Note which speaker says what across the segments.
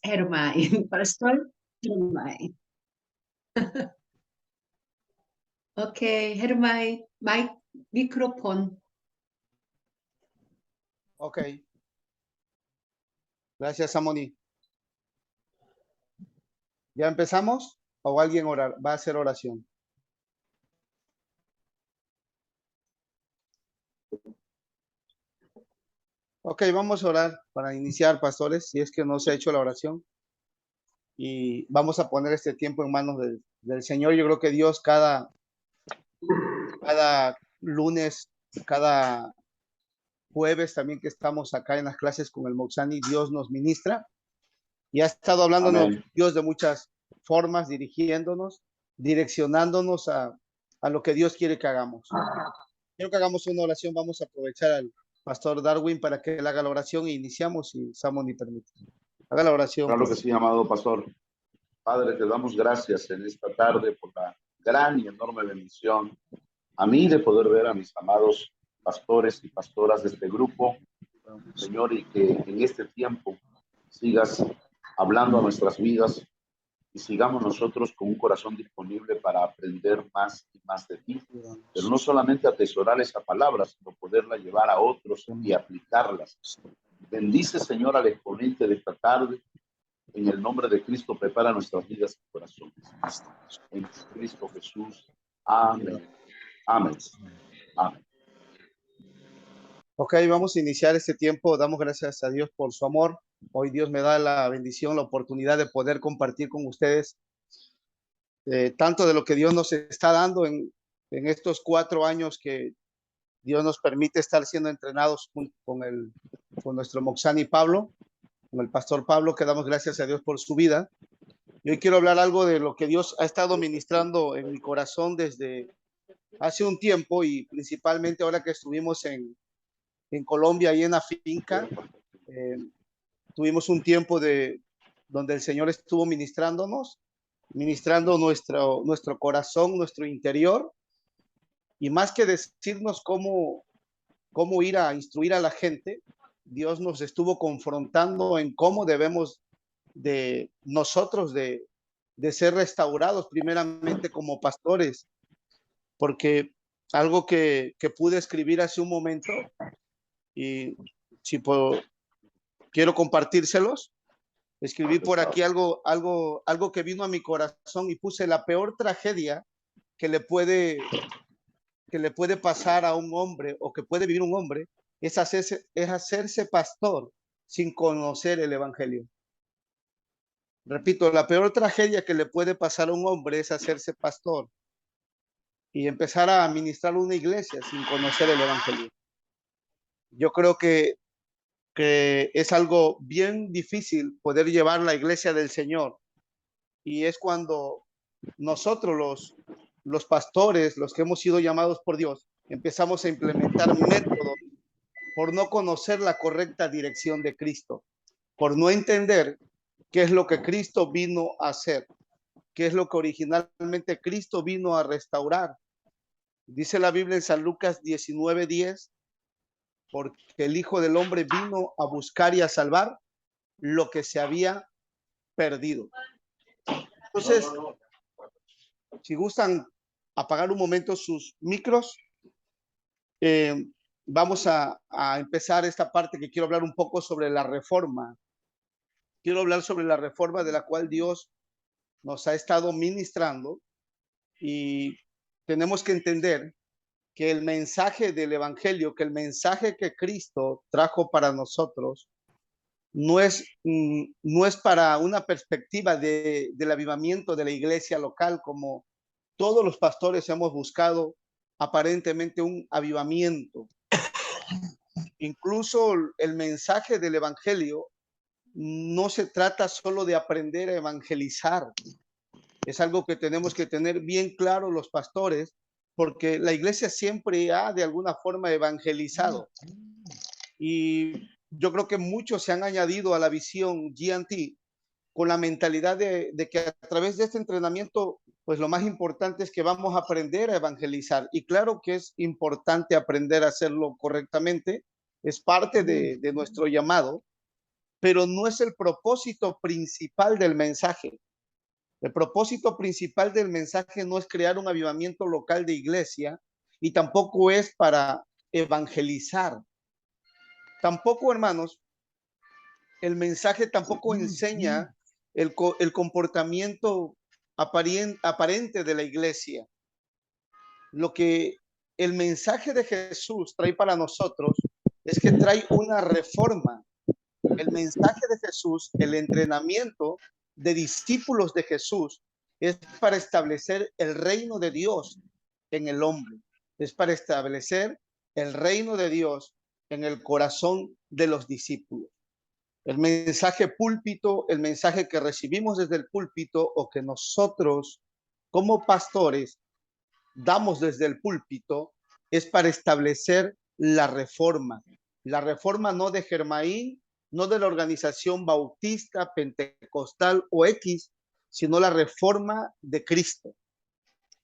Speaker 1: Hermine, Pastor Hermine. Ok, Hermine, mic, micrófono.
Speaker 2: Ok. Gracias, Amoni. ¿Ya empezamos? ¿O alguien va a hacer oración? Ok, vamos a orar para iniciar, pastores, si es que no se ha hecho la oración. Y vamos a poner este tiempo en manos del Señor. Yo creo que Dios cada lunes, cada jueves también que estamos acá en las clases con el Moxani, Dios nos ministra y ha estado hablándonos
Speaker 3: Amén.
Speaker 2: Dios de muchas formas, dirigiéndonos, direccionándonos a lo que Dios quiere que hagamos. Quiero que hagamos una oración. Vamos a aprovechar al pastor Darwin para que él haga la oración e iniciamos, si Samoni permite. Haga la oración.
Speaker 3: Claro que sí, amado pastor. Padre, te damos gracias en esta tarde por la gran y enorme bendición a mí de poder ver a mis amados pastores y pastoras de este grupo, Señor, y que en este tiempo sigas hablando a nuestras vidas y sigamos nosotros con un corazón disponible para aprender más y más de ti, pero no solamente atesorar esa palabra, sino poderla llevar a otros y aplicarlas. Bendice, Señor, al exponente de esta tarde. En el nombre de Cristo, prepara nuestras vidas y corazones. En Cristo Jesús. Amén. Amén. Amén.
Speaker 2: Ok, vamos a iniciar este tiempo. Damos gracias a Dios por su amor. Hoy Dios me da la bendición, la oportunidad de poder compartir con ustedes tanto de lo que Dios nos está dando en estos 4 años que Dios nos permite estar siendo entrenados con nuestro Moxani Pablo, con el pastor Pablo, que damos gracias a Dios por su vida. Y hoy quiero hablar algo de lo que Dios ha estado ministrando en mi corazón desde hace un tiempo y principalmente ahora que estuvimos en Colombia y en la finca. Tuvimos un tiempo donde el Señor estuvo ministrando nuestro corazón, nuestro interior, y más que decirnos cómo ir a instruir a la gente, Dios nos estuvo confrontando en cómo debemos de nosotros de ser restaurados primeramente como pastores, porque algo que pude escribir hace un momento, y si puedo, quiero compartírselos. Escribí por aquí algo que vino a mi corazón y puse: la peor tragedia que le puede pasar a un hombre o que puede vivir un hombre es hacerse pastor sin conocer el evangelio. Repito, la peor tragedia que le puede pasar a un hombre es hacerse pastor y empezar a administrar una iglesia sin conocer el evangelio. Yo creo que es algo bien difícil poder llevar la iglesia del Señor, y es cuando nosotros los pastores, los que hemos sido llamados por Dios, empezamos a implementar métodos por no conocer la correcta dirección de Cristo, por no entender qué es lo que Cristo vino a hacer, qué es lo que originalmente Cristo vino a restaurar. Dice la Biblia en San Lucas 19:10, porque el Hijo del Hombre vino a buscar y a salvar lo que se había perdido. Entonces, si gustan apagar un momento sus micros, vamos a empezar esta parte que quiero hablar un poco sobre la reforma. Quiero hablar sobre la reforma de la cual Dios nos ha estado ministrando, y tenemos que entender que el mensaje del evangelio, que el mensaje que Cristo trajo para nosotros, no es para una perspectiva del avivamiento de la iglesia local, como todos los pastores hemos buscado aparentemente un avivamiento. Incluso el mensaje del evangelio no se trata solo de aprender a evangelizar. Es algo que tenemos que tener bien claro los pastores, porque la iglesia siempre ha de alguna forma evangelizado. Y yo creo que muchos se han añadido a la visión G&T con la mentalidad de que a través de este entrenamiento, pues lo más importante es que vamos a aprender a evangelizar. Y claro que es importante aprender a hacerlo correctamente, es parte de nuestro llamado, pero no es el propósito principal del mensaje. El propósito principal del mensaje no es crear un avivamiento local de iglesia y tampoco es para evangelizar. Tampoco, hermanos, el mensaje tampoco enseña el comportamiento aparente de la iglesia. Lo que el mensaje de Jesús trae para nosotros es que trae una reforma. El mensaje de Jesús, el entrenamiento de discípulos de Jesús, es para establecer el reino de Dios en el hombre. Es para establecer el reino de Dios en el corazón de los discípulos. El mensaje púlpito, el mensaje que recibimos desde el púlpito o que nosotros como pastores damos desde el púlpito es para establecer la reforma no de Germain, no de la organización bautista, pentecostal o X, sino la reforma de Cristo.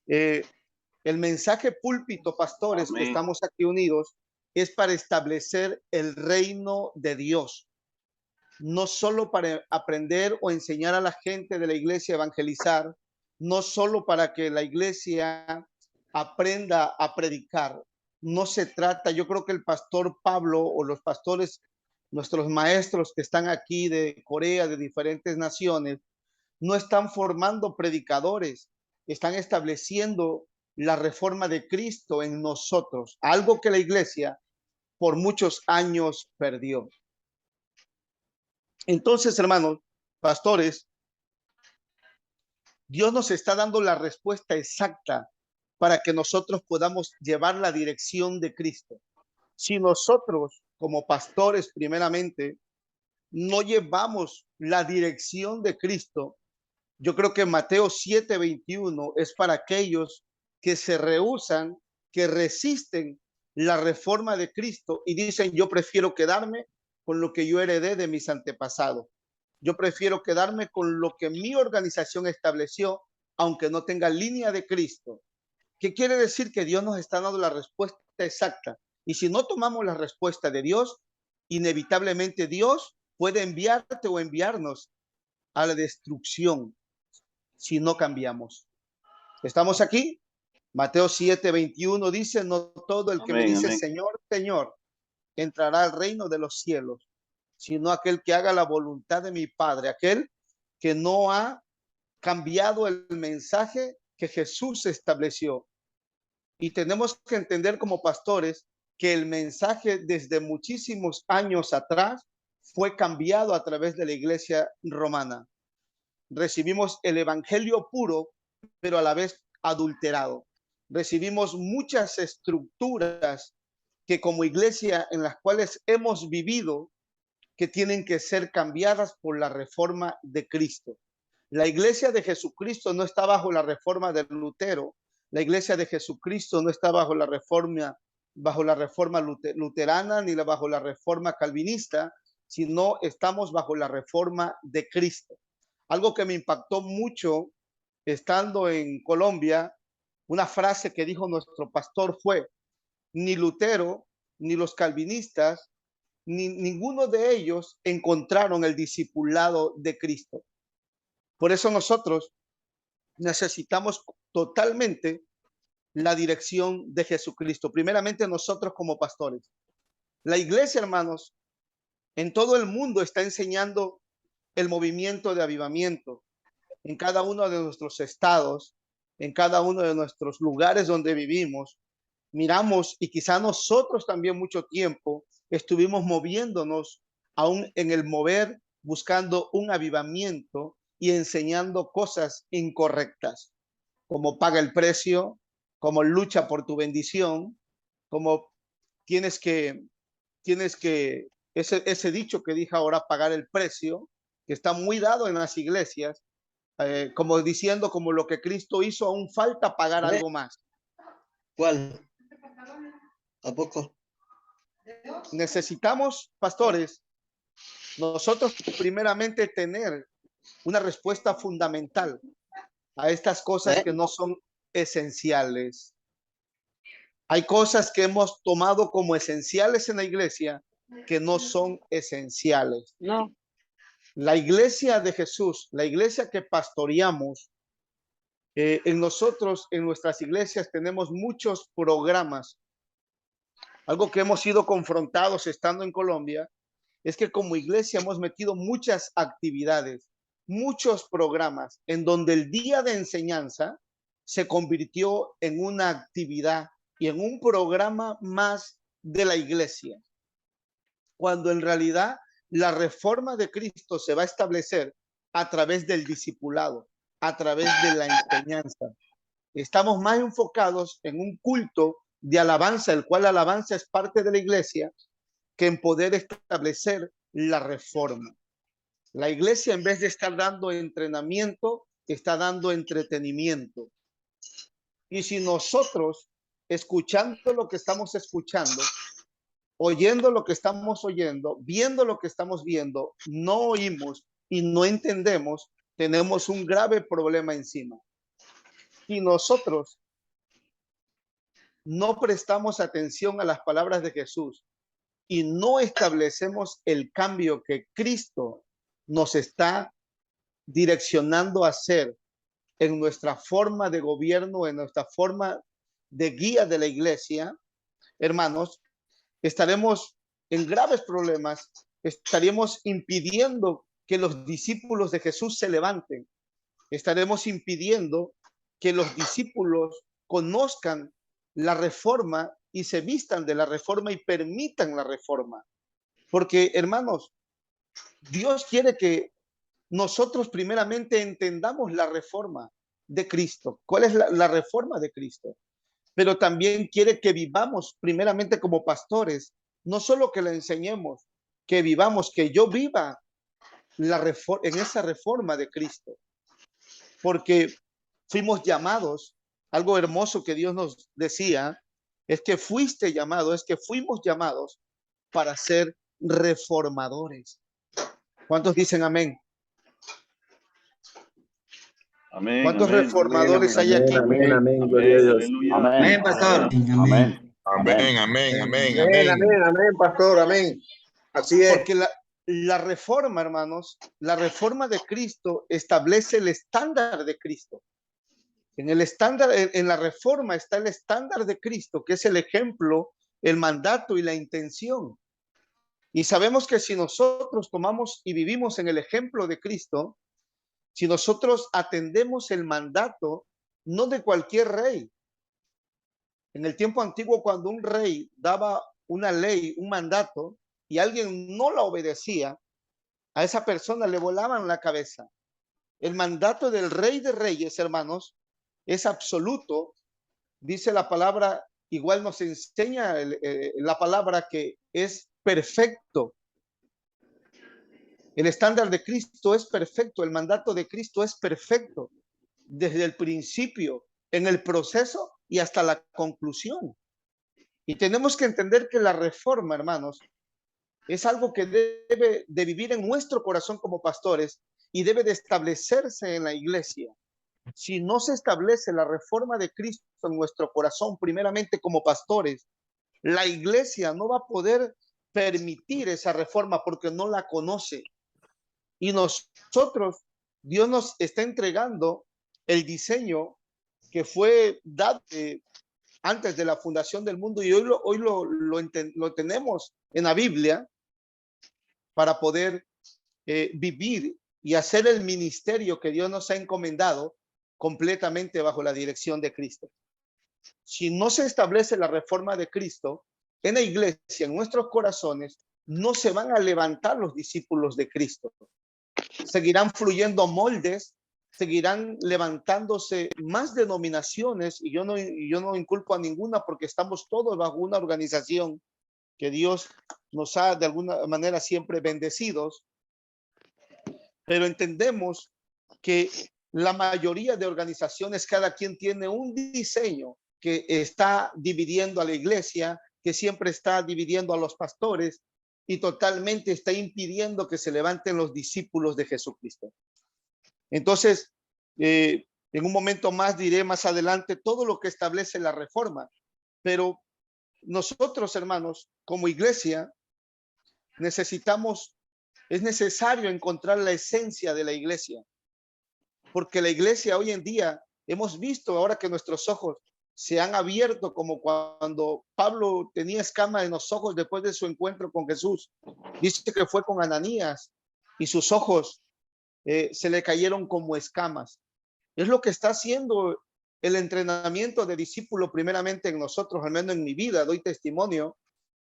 Speaker 2: El mensaje púlpito, pastores,
Speaker 3: Amén,
Speaker 2: que estamos aquí unidos, es para establecer el reino de Dios, no solo para aprender o enseñar a la gente de la iglesia a evangelizar, no solo para que la iglesia aprenda a predicar. No se trata, yo creo que el pastor Pablo o los pastores, nuestros maestros que están aquí de Corea, de diferentes naciones, no están formando predicadores, están estableciendo la reforma de Cristo en nosotros, algo que la iglesia por muchos años perdió. Entonces, hermanos, pastores, Dios nos está dando la respuesta exacta para que nosotros podamos llevar la dirección de Cristo. Si nosotros, como pastores, primeramente, no llevamos la dirección de Cristo, yo creo que Mateo 7:21 es para aquellos que se rehúsan, que resisten la reforma de Cristo y dicen, yo prefiero quedarme con lo que yo heredé de mis antepasados. Yo prefiero quedarme con lo que mi organización estableció, aunque no tenga línea de Cristo. ¿Qué quiere decir? Que Dios nos está dando la respuesta exacta. Y si no tomamos la respuesta de Dios, inevitablemente Dios puede enviarte o enviarnos a la destrucción si no cambiamos. ¿Estamos aquí? Mateo 7:21 dice, no todo el que me dice,
Speaker 3: amén.
Speaker 2: Señor, Señor, entrará al reino de los cielos, sino aquel que haga la voluntad de mi Padre, aquel que no ha cambiado el mensaje que Jesús estableció. Y tenemos que entender como pastores que el mensaje desde muchísimos años atrás fue cambiado a través de la iglesia romana. Recibimos el evangelio puro, pero a la vez adulterado. Recibimos muchas estructuras que como iglesia en las cuales hemos vivido, que tienen que ser cambiadas por la reforma de Cristo. La iglesia de Jesucristo no está bajo la reforma de Lutero. La iglesia de Jesucristo no está bajo la reforma luterana ni bajo la reforma calvinista, sino estamos bajo la reforma de Cristo. Algo que me impactó mucho estando en Colombia, una frase que dijo nuestro pastor fue, ni Lutero, ni los calvinistas, ni ninguno de ellos encontraron el discipulado de Cristo. Por eso nosotros necesitamos totalmente la dirección de Jesucristo. Primeramente nosotros como pastores. La iglesia, hermanos, en todo el mundo está enseñando el movimiento de avivamiento. En cada uno de nuestros estados, en cada uno de nuestros lugares donde vivimos, miramos y quizá nosotros también mucho tiempo estuvimos moviéndonos aún en el mover, buscando un avivamiento y enseñando cosas incorrectas, como paga el precio, como lucha por tu bendición, como tienes que, ese dicho que dije ahora, pagar el precio, que está muy dado en las iglesias, como diciendo como lo que Cristo hizo, aún falta pagar algo más.
Speaker 4: ¿Cuál? ¿A poco?
Speaker 2: Necesitamos, pastores, nosotros primeramente tener una respuesta fundamental a estas cosas que no son esenciales. Hay cosas que hemos tomado como esenciales en la iglesia que no son esenciales.
Speaker 4: No.
Speaker 2: La iglesia de Jesús, la iglesia que pastoreamos, en nosotros, en nuestras iglesias, tenemos muchos programas. Algo que hemos sido confrontados estando en Colombia es que como iglesia hemos metido muchas actividades, muchos programas en donde el día de enseñanza se convirtió en una actividad y en un programa más de la iglesia, cuando en realidad la reforma de Cristo se va a establecer a través del discipulado, a través de la enseñanza. Estamos más enfocados en un culto de alabanza, el cual la alabanza es parte de la iglesia, que en poder establecer la reforma. La iglesia, en vez de estar dando entrenamiento, está dando entretenimiento. Y si nosotros, escuchando lo que estamos escuchando, oyendo lo que estamos oyendo, viendo lo que estamos viendo, no oímos y no entendemos, tenemos un grave problema encima. Si nosotros no prestamos atención a las palabras de Jesús y no establecemos el cambio que Cristo nos está direccionando a hacer en nuestra forma de gobierno, en nuestra forma de guía de la iglesia, hermanos, estaremos en graves problemas, estaríamos impidiendo que los discípulos de Jesús se levanten, estaremos impidiendo que los discípulos conozcan la reforma y se vistan de la reforma y permitan la reforma. Porque, hermanos, Dios quiere que nosotros primeramente entendamos la reforma de Cristo. ¿Cuál es la reforma de Cristo? Pero también quiere que vivamos primeramente como pastores, no solo que la enseñemos, que vivamos, que yo viva en esa reforma de Cristo. Porque fuimos llamados, algo hermoso que Dios nos decía, es que fuiste llamado, es que fuimos llamados para ser reformadores. ¿Cuántos dicen amén?
Speaker 3: Amén.
Speaker 2: ¿Cuántos
Speaker 3: Amén,
Speaker 2: reformadores
Speaker 3: amén,
Speaker 2: hay aquí?
Speaker 5: Amén, amén,
Speaker 3: amén,
Speaker 5: gloria a Dios.
Speaker 3: aleluya.
Speaker 4: Amén, pastor.
Speaker 3: Amén.
Speaker 6: Amén, amén, amén,
Speaker 5: Amén,
Speaker 6: amén.
Speaker 5: amén, amén, pastor, amén. Así es.
Speaker 2: Porque la reforma, hermanos, la reforma de Cristo establece el estándar de Cristo. En el estándar, en la reforma está el estándar de Cristo, que es el ejemplo, el mandato y la intención. Y sabemos que si nosotros tomamos y vivimos en el ejemplo de Cristo, si nosotros atendemos el mandato, no de cualquier rey. En el tiempo antiguo, cuando un rey daba una ley, un mandato, y alguien no la obedecía, a esa persona le volaban la cabeza. El mandato del Rey de Reyes, hermanos, es absoluto. Dice la palabra, igual nos enseña la palabra que es perfecto. El estándar de Cristo es perfecto, el mandato de Cristo es perfecto, desde el principio, en el proceso y hasta la conclusión. Y tenemos que entender que la reforma, hermanos, es algo que debe de vivir en nuestro corazón como pastores y debe de establecerse en la iglesia. Si no se establece la reforma de Cristo en nuestro corazón, primeramente como pastores, la iglesia no va a poder permitir esa reforma porque no la conoce. Y nosotros, Dios nos está entregando el diseño que fue dado antes de la fundación del mundo y hoy lo tenemos en la Biblia para poder vivir y hacer el ministerio que Dios nos ha encomendado completamente bajo la dirección de Cristo. Si no se establece la reforma de Cristo en la iglesia, en nuestros corazones, no se van a levantar los discípulos de Cristo. Seguirán fluyendo moldes, seguirán levantándose más denominaciones y yo no inculpo a ninguna porque estamos todos bajo una organización que Dios nos ha de alguna manera siempre bendecidos, pero entendemos que la mayoría de organizaciones, cada quien tiene un diseño que está dividiendo a la iglesia, que siempre está dividiendo a los pastores y totalmente está impidiendo que se levanten los discípulos de Jesucristo. Entonces, en un momento más diré más adelante todo lo que establece la reforma, pero nosotros, hermanos, como iglesia, necesitamos Es necesario encontrar la esencia de la iglesia, porque la iglesia hoy en día, hemos visto ahora que nuestros ojos se han abierto, como cuando Pablo tenía escamas en los ojos después de su encuentro con Jesús. Dice que fue con Ananías y sus ojos se le cayeron como escamas. Es lo que está haciendo el entrenamiento de discípulo primeramente en nosotros, al menos en mi vida, doy testimonio,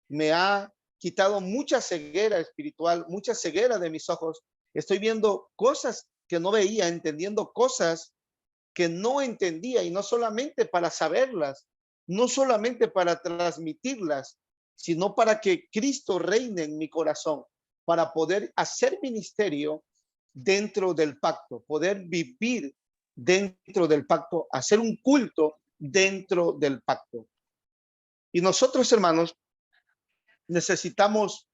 Speaker 2: me ha quitado mucha ceguera espiritual, mucha ceguera de mis ojos. Estoy viendo cosas que no veía, entendiendo cosas que no entendía, y no solamente para saberlas, no solamente para transmitirlas, sino para que Cristo reine en mi corazón, para poder hacer ministerio dentro del pacto, poder vivir dentro del pacto, hacer un culto dentro del pacto. Y nosotros, hermanos, necesitamos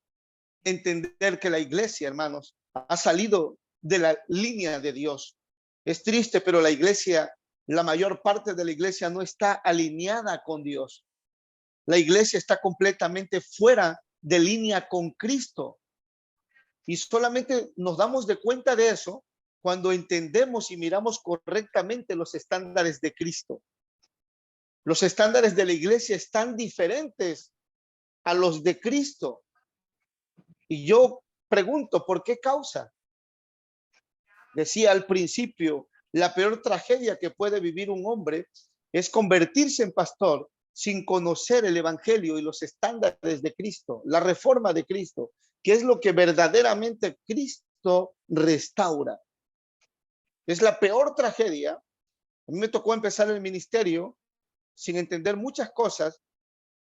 Speaker 2: entender que la iglesia, hermanos, ha salido de la línea de Dios. Es triste, pero la iglesia, la mayor parte de la iglesia no está alineada con Dios. La iglesia está completamente fuera de línea con Cristo. Y solamente nos damos de cuenta de eso cuando entendemos y miramos correctamente los estándares de Cristo. Los estándares de la iglesia están diferentes a los de Cristo. Y yo pregunto, ¿por qué causa? Decía al principio, la peor tragedia que puede vivir un hombre es convertirse en pastor sin conocer el evangelio y los estándares de Cristo, la reforma de Cristo, que es lo que verdaderamente Cristo restaura. Es la peor tragedia. A mí me tocó empezar el ministerio sin entender muchas cosas,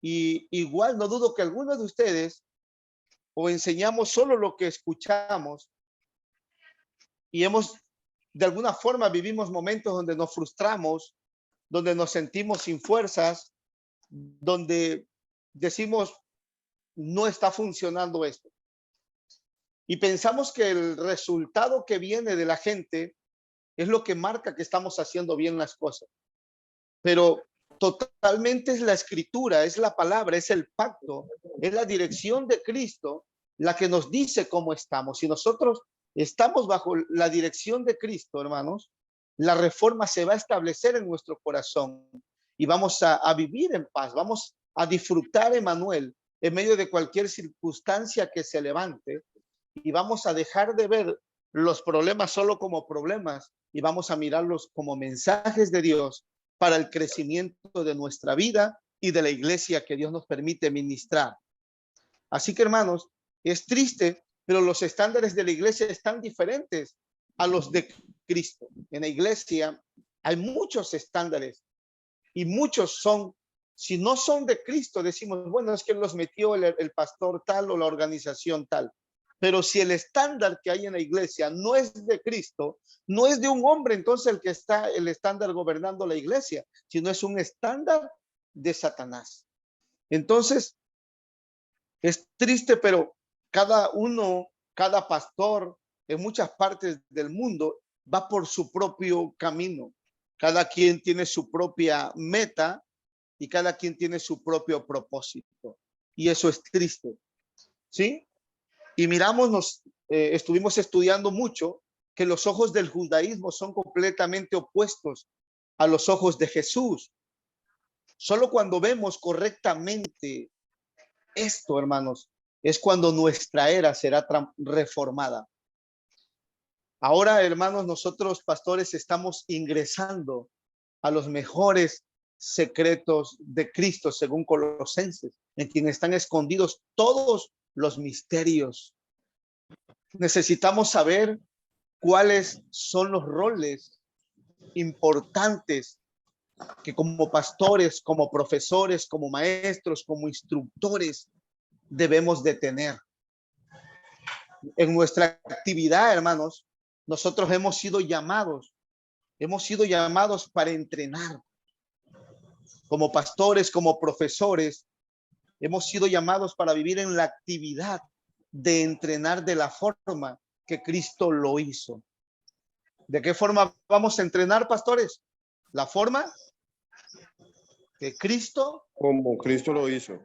Speaker 2: y igual no dudo que algunos de ustedes o enseñamos solo lo que escuchamos, y de alguna forma vivimos momentos donde nos frustramos, donde nos sentimos sin fuerzas, donde decimos, no está funcionando esto. Y pensamos que el resultado que viene de la gente es lo que marca que estamos haciendo bien las cosas. Pero totalmente es la escritura, es la palabra, es el pacto, es la dirección de Cristo la que nos dice cómo estamos. Si nosotros estamos bajo la dirección de Cristo, hermanos, la reforma se va a establecer en nuestro corazón y vamos a vivir en paz, vamos a disfrutar, Emmanuel, en medio de cualquier circunstancia que se levante, y vamos a dejar de ver los problemas solo como problemas y vamos a mirarlos como mensajes de Dios para el crecimiento de nuestra vida y de la iglesia que Dios nos permite ministrar. Así que, hermanos, es triste, pero los estándares de la iglesia están diferentes a los de Cristo. En la iglesia hay muchos estándares y muchos son, si no son de Cristo, decimos, bueno, es que los metió el pastor tal o la organización tal. Pero si el estándar que hay en la iglesia no es de Cristo, no es de un hombre, entonces el que está el estándar gobernando la iglesia, sino es un estándar de Satanás. Entonces, es triste, pero cada pastor en muchas partes del mundo va por su propio camino. Cada quien tiene su propia meta y cada quien tiene su propio propósito. Y eso es triste, ¿sí? Y estuvimos estudiando mucho que los ojos del judaísmo son completamente opuestos a los ojos de Jesús. Solo cuando vemos correctamente esto, hermanos, es cuando nuestra era será reformada. Ahora, hermanos, nosotros pastores estamos ingresando a los mejores secretos de Cristo, según Colosenses, en quien están escondidos todos los misterios. Necesitamos saber cuáles son los roles importantes que como pastores, como profesores, como maestros, como instructores debemos de tener. En nuestra actividad, hermanos, nosotros hemos sido llamados para entrenar. Como pastores, como profesores, hemos sido llamados para vivir en la actividad de entrenar de la forma que Cristo lo hizo. ¿De qué forma vamos a entrenar, pastores? La forma que Cristo,
Speaker 5: Como Cristo lo hizo.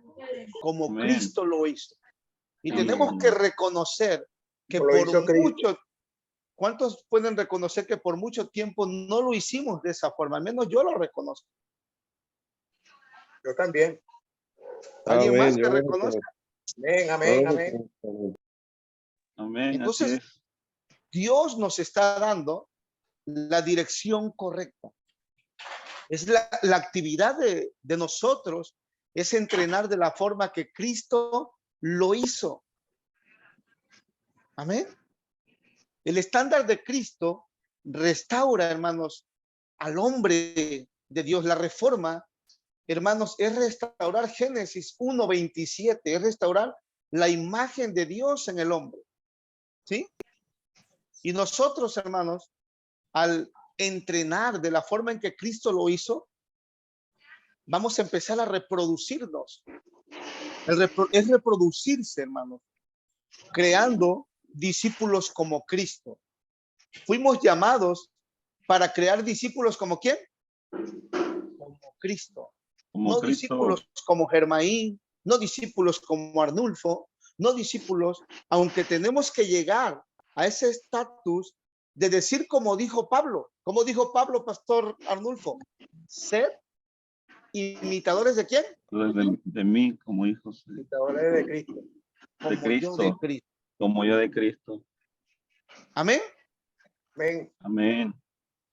Speaker 2: como
Speaker 3: Amén.
Speaker 2: Cristo lo hizo. Y
Speaker 3: Amén.
Speaker 2: tenemos que reconocer que
Speaker 5: Lo
Speaker 2: por
Speaker 5: hizo Cristo.
Speaker 2: mucho, ¿cuántos pueden reconocer que por mucho tiempo no lo hicimos de esa forma? Al menos yo lo reconozco.
Speaker 5: Yo también.
Speaker 2: ¿Alguien
Speaker 7: Amén,
Speaker 2: más que
Speaker 7: yo lo
Speaker 2: reconozca?
Speaker 5: Amén, amén, amén.
Speaker 8: Amén,
Speaker 2: Entonces,
Speaker 8: así es.
Speaker 2: Dios nos está dando la dirección correcta. Es la actividad de nosotros, es entrenar de la forma que Cristo lo hizo. Amén. El estándar de Cristo restaura, hermanos, al hombre de Dios. La reforma, hermanos, es restaurar Génesis 1:27, es restaurar la imagen de Dios en el hombre. ¿Sí? Y nosotros, hermanos, al entrenar de la forma en que Cristo lo hizo, vamos a empezar a reproducirnos. Es reproducirse, hermanos, creando discípulos como Cristo. Fuimos llamados para crear discípulos como ¿quién? Como Cristo.
Speaker 8: Como
Speaker 2: No
Speaker 8: Cristo.
Speaker 2: discípulos como Germaín, no discípulos como Arnulfo, no discípulos, aunque tenemos que llegar a ese estatus de decir como dijo Pablo. ¿Cómo dijo Pablo, Pastor Arnulfo? Ser imitadores de quién?
Speaker 8: De mí como hijos
Speaker 5: Imitadores de Cristo.
Speaker 2: Como
Speaker 8: de Cristo.
Speaker 2: yo de Cristo.
Speaker 8: Como yo de Cristo.
Speaker 2: Amén.
Speaker 5: Amén.
Speaker 8: Amén.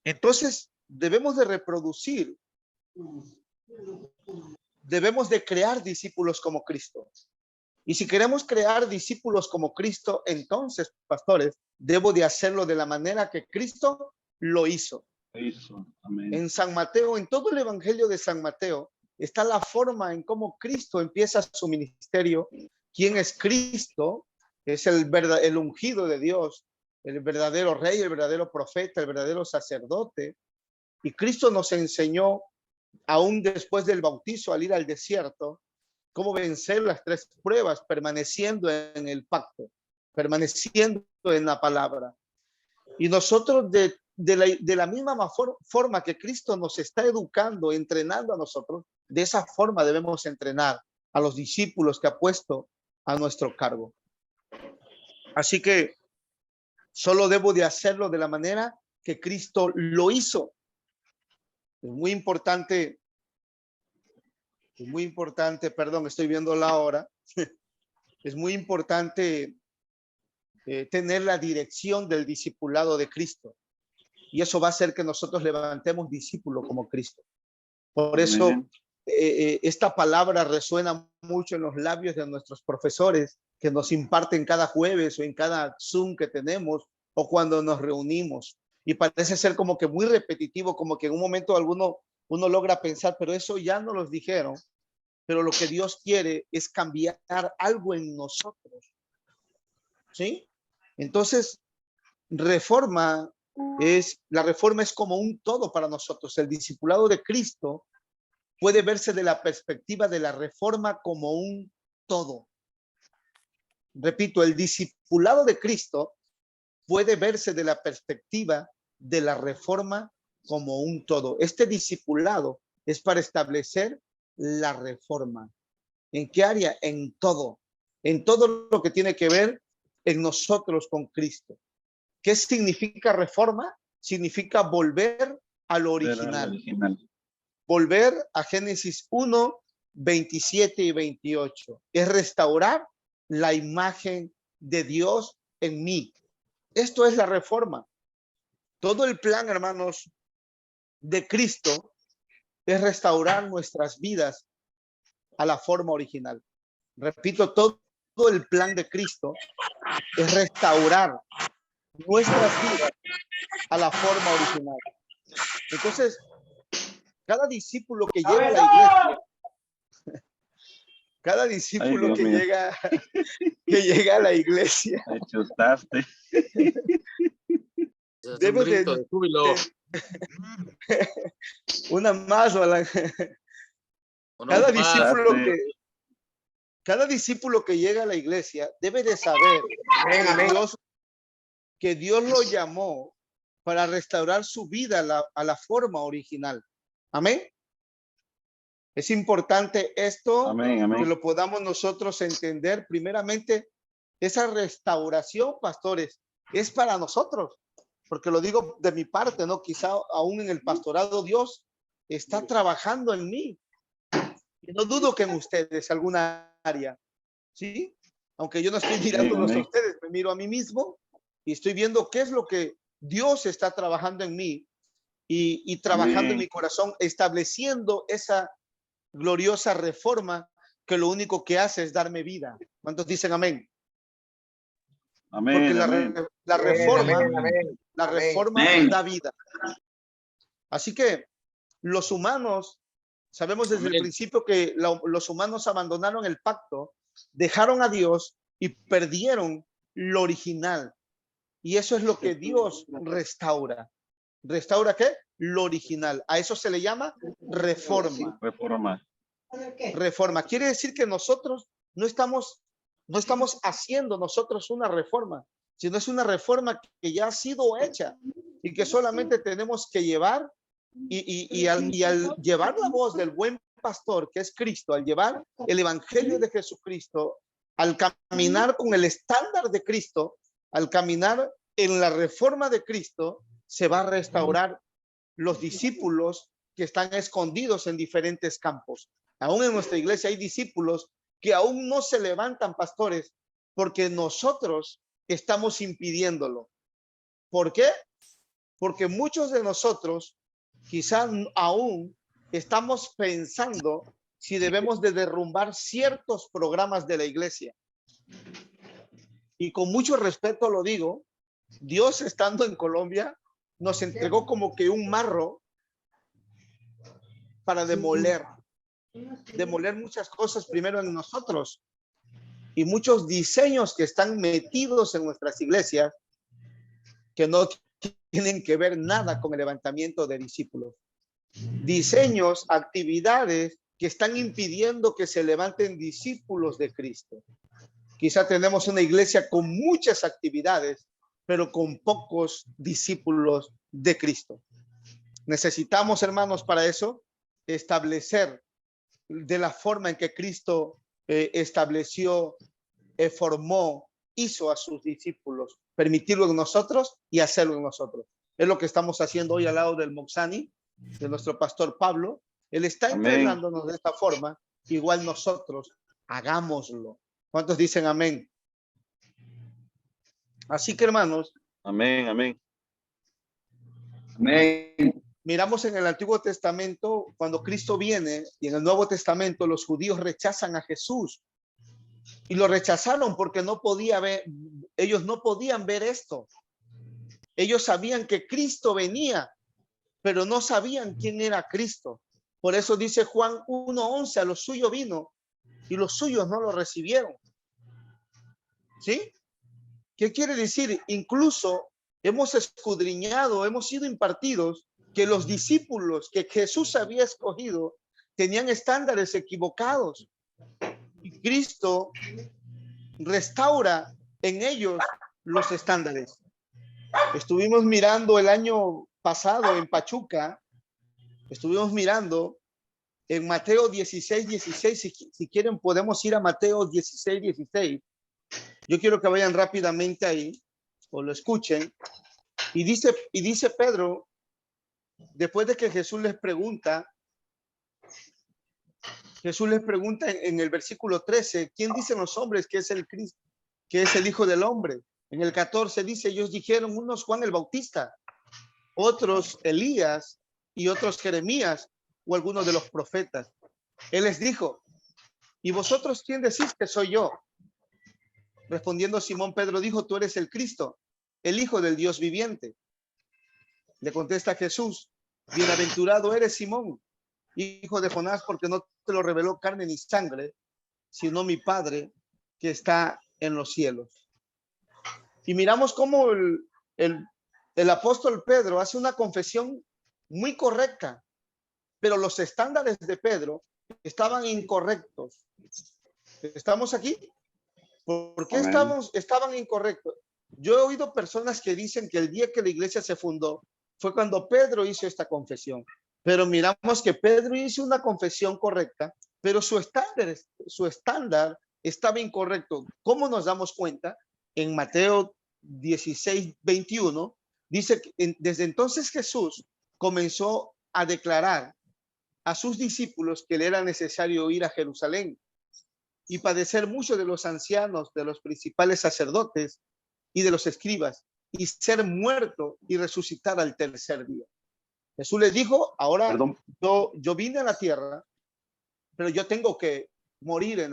Speaker 2: Entonces, debemos de reproducir, debemos de crear discípulos como Cristo. Y si queremos crear discípulos como Cristo, entonces, pastores, debo de hacerlo de la manera que Cristo lo hizo.
Speaker 8: Amén.
Speaker 2: En San Mateo, en todo el evangelio de San Mateo, está la forma en cómo Cristo empieza su ministerio. ¿Quién es Cristo? Es el ungido de Dios, el verdadero rey, el verdadero profeta, el verdadero sacerdote. Y Cristo nos enseñó, aún después del bautizo, al ir al desierto, cómo vencer las 3 pruebas, permaneciendo en el pacto, permaneciendo en la palabra. Y nosotros de la misma forma que Cristo nos está educando, entrenando a nosotros, de esa forma debemos entrenar a los discípulos que ha puesto a nuestro cargo. Así que solo debo de hacerlo de la manera que Cristo lo hizo. Es muy importante, perdón, estoy viendo la hora. Es muy importante tener la dirección del discipulado de Cristo. Y eso va a hacer que nosotros levantemos discípulos como Cristo. Por eso esta palabra resuena mucho en los labios de nuestros profesores que nos imparten cada jueves o en cada Zoom que tenemos o cuando nos reunimos. Y parece ser como que muy repetitivo, como que en un momento uno logra pensar, pero eso ya no los dijeron. Pero lo que Dios quiere es cambiar algo en nosotros. ¿Sí? Entonces, la reforma es como un todo para nosotros. El discipulado de Cristo puede verse de la perspectiva de la reforma como un todo. Repito, el discipulado de Cristo puede verse de la perspectiva de la reforma como un todo. Este discipulado es para establecer la reforma. ¿En qué área? En todo lo que tiene que ver en nosotros con Cristo. ¿Qué significa reforma? Significa volver a lo original. Volver a Génesis 1, 27 y 28. Es restaurar la imagen de Dios en mí. Esto es la reforma. Todo el plan, hermanos, de Cristo es restaurar nuestras vidas a la forma original. Repito, todo el plan de Cristo es restaurar nuestras vidas a la forma original. Entonces, cada discípulo que llega a la iglesia, cada discípulo que llega a la iglesia, debe de una más, cada discípulo que llega a la iglesia debe de saber que Dios lo llamó para restaurar su vida a la forma original. Amén. Es importante esto,
Speaker 8: amén, amén.
Speaker 2: que lo podamos nosotros entender primeramente esa restauración, pastores, es para nosotros, porque lo digo de mi parte, ¿no? Quizá aún en el pastorado Dios está trabajando en mí. Y no dudo que en ustedes, alguna área, ¿sí? Aunque yo no estoy mirándolos a
Speaker 8: amén.
Speaker 2: ustedes, me miro a mí mismo y estoy viendo qué es lo que Dios está trabajando en mí y trabajando en
Speaker 8: Amén.
Speaker 2: mi corazón, estableciendo esa gloriosa reforma que lo único que hace es darme vida. ¿Cuántos dicen amén? Porque
Speaker 8: Amén, amén.
Speaker 2: la
Speaker 5: Amén,
Speaker 2: reforma,
Speaker 5: amén, amén.
Speaker 2: la
Speaker 5: Amén.
Speaker 2: reforma da vida. Así que los humanos, sabemos desde el
Speaker 4: Amén.
Speaker 2: principio que los humanos abandonaron el pacto, dejaron a Dios y perdieron lo original. Y eso es lo que Dios restaura. ¿Restaura qué? Lo original. A eso se le llama reforma.
Speaker 8: Reforma.
Speaker 2: Reforma. Quiere decir que nosotros no estamos haciendo nosotros una reforma, sino es una reforma que ya ha sido hecha y que solamente tenemos que llevar y al llevar la voz del buen pastor, que es Cristo, al llevar el evangelio de Jesucristo, al caminar con el estándar de Cristo, al caminar en la reforma de Cristo, se va a restaurar los discípulos que están escondidos en diferentes campos. Aún en nuestra iglesia hay discípulos que aún no se levantan, pastores, porque nosotros estamos impidiéndolo. ¿Por qué? Porque muchos de nosotros quizás aún estamos pensando si debemos de derrumbar ciertos programas de la iglesia. Y con mucho respeto lo digo, Dios estando en Colombia nos entregó como que un marro para demoler muchas cosas primero en nosotros y muchos diseños que están metidos en nuestras iglesias que no tienen que ver nada con el levantamiento de discípulos. Diseños, actividades que están impidiendo que se levanten discípulos de Cristo. Quizá tenemos una iglesia con muchas actividades, pero con pocos discípulos de Cristo. Necesitamos, hermanos, para eso, establecer de la forma en que Cristo estableció, formó, hizo a sus discípulos, permitirlo en nosotros y hacerlo en nosotros. Es lo que estamos haciendo hoy al lado del Moxani, de nuestro pastor Pablo. Él está entrenándonos de esta forma, igual nosotros hagámoslo. ¿Cuántos dicen amén? Así que, hermanos,
Speaker 8: Amén, amén.
Speaker 4: Amén.
Speaker 2: miramos en el Antiguo Testamento, cuando Cristo viene, y en el Nuevo Testamento los judíos rechazan a Jesús. Y lo rechazaron porque ellos no podían ver esto. Ellos sabían que Cristo venía, pero no sabían quién era Cristo. Por eso dice Juan 1:11, a los suyos vino y los suyos no lo recibieron. ¿Sí? ¿Qué quiere decir? Incluso hemos escudriñado, hemos sido impartidos que los discípulos que Jesús había escogido tenían estándares equivocados. Y Cristo restaura en ellos los estándares. Estuvimos mirando el año pasado en Pachuca, estuvimos mirando en Mateo 16:16. Si quieren podemos ir a Mateo 16:16. Yo quiero que vayan rápidamente ahí o lo escuchen. Y dice Pedro, después de que Jesús les pregunta en el versículo 13, ¿quién dicen los hombres que es el Cristo, que es el Hijo del Hombre? En el 14 dice, ellos dijeron, unos Juan el Bautista, otros Elías y otros Jeremías o algunos de los profetas. Él les dijo, ¿y vosotros quién decís que soy yo? Respondiendo Simón Pedro dijo, tú eres el Cristo, el Hijo del Dios viviente. Le contesta Jesús, bienaventurado eres Simón, hijo de Jonás, porque no te lo reveló carne ni sangre, sino mi Padre que está en los cielos. Y miramos cómo el apóstol Pedro hace una confesión muy correcta, pero los estándares de Pedro estaban incorrectos. ¿Estamos aquí? ¿Por qué estaban incorrectos? Yo he oído personas que dicen que el día que la iglesia se fundó fue cuando Pedro hizo esta confesión. Pero miramos que Pedro hizo una confesión correcta, pero su estándar estaba incorrecto. ¿Cómo nos damos cuenta? En Mateo 16, 21, dice que desde entonces Jesús comenzó a declarar a sus discípulos que le era necesario ir a Jerusalén y padecer mucho de los ancianos, de los principales sacerdotes y de los escribas, y ser muerto y resucitar al tercer día. Jesús les dijo, ahora
Speaker 3: Perdón,
Speaker 2: yo vine a la tierra, pero yo tengo que morir,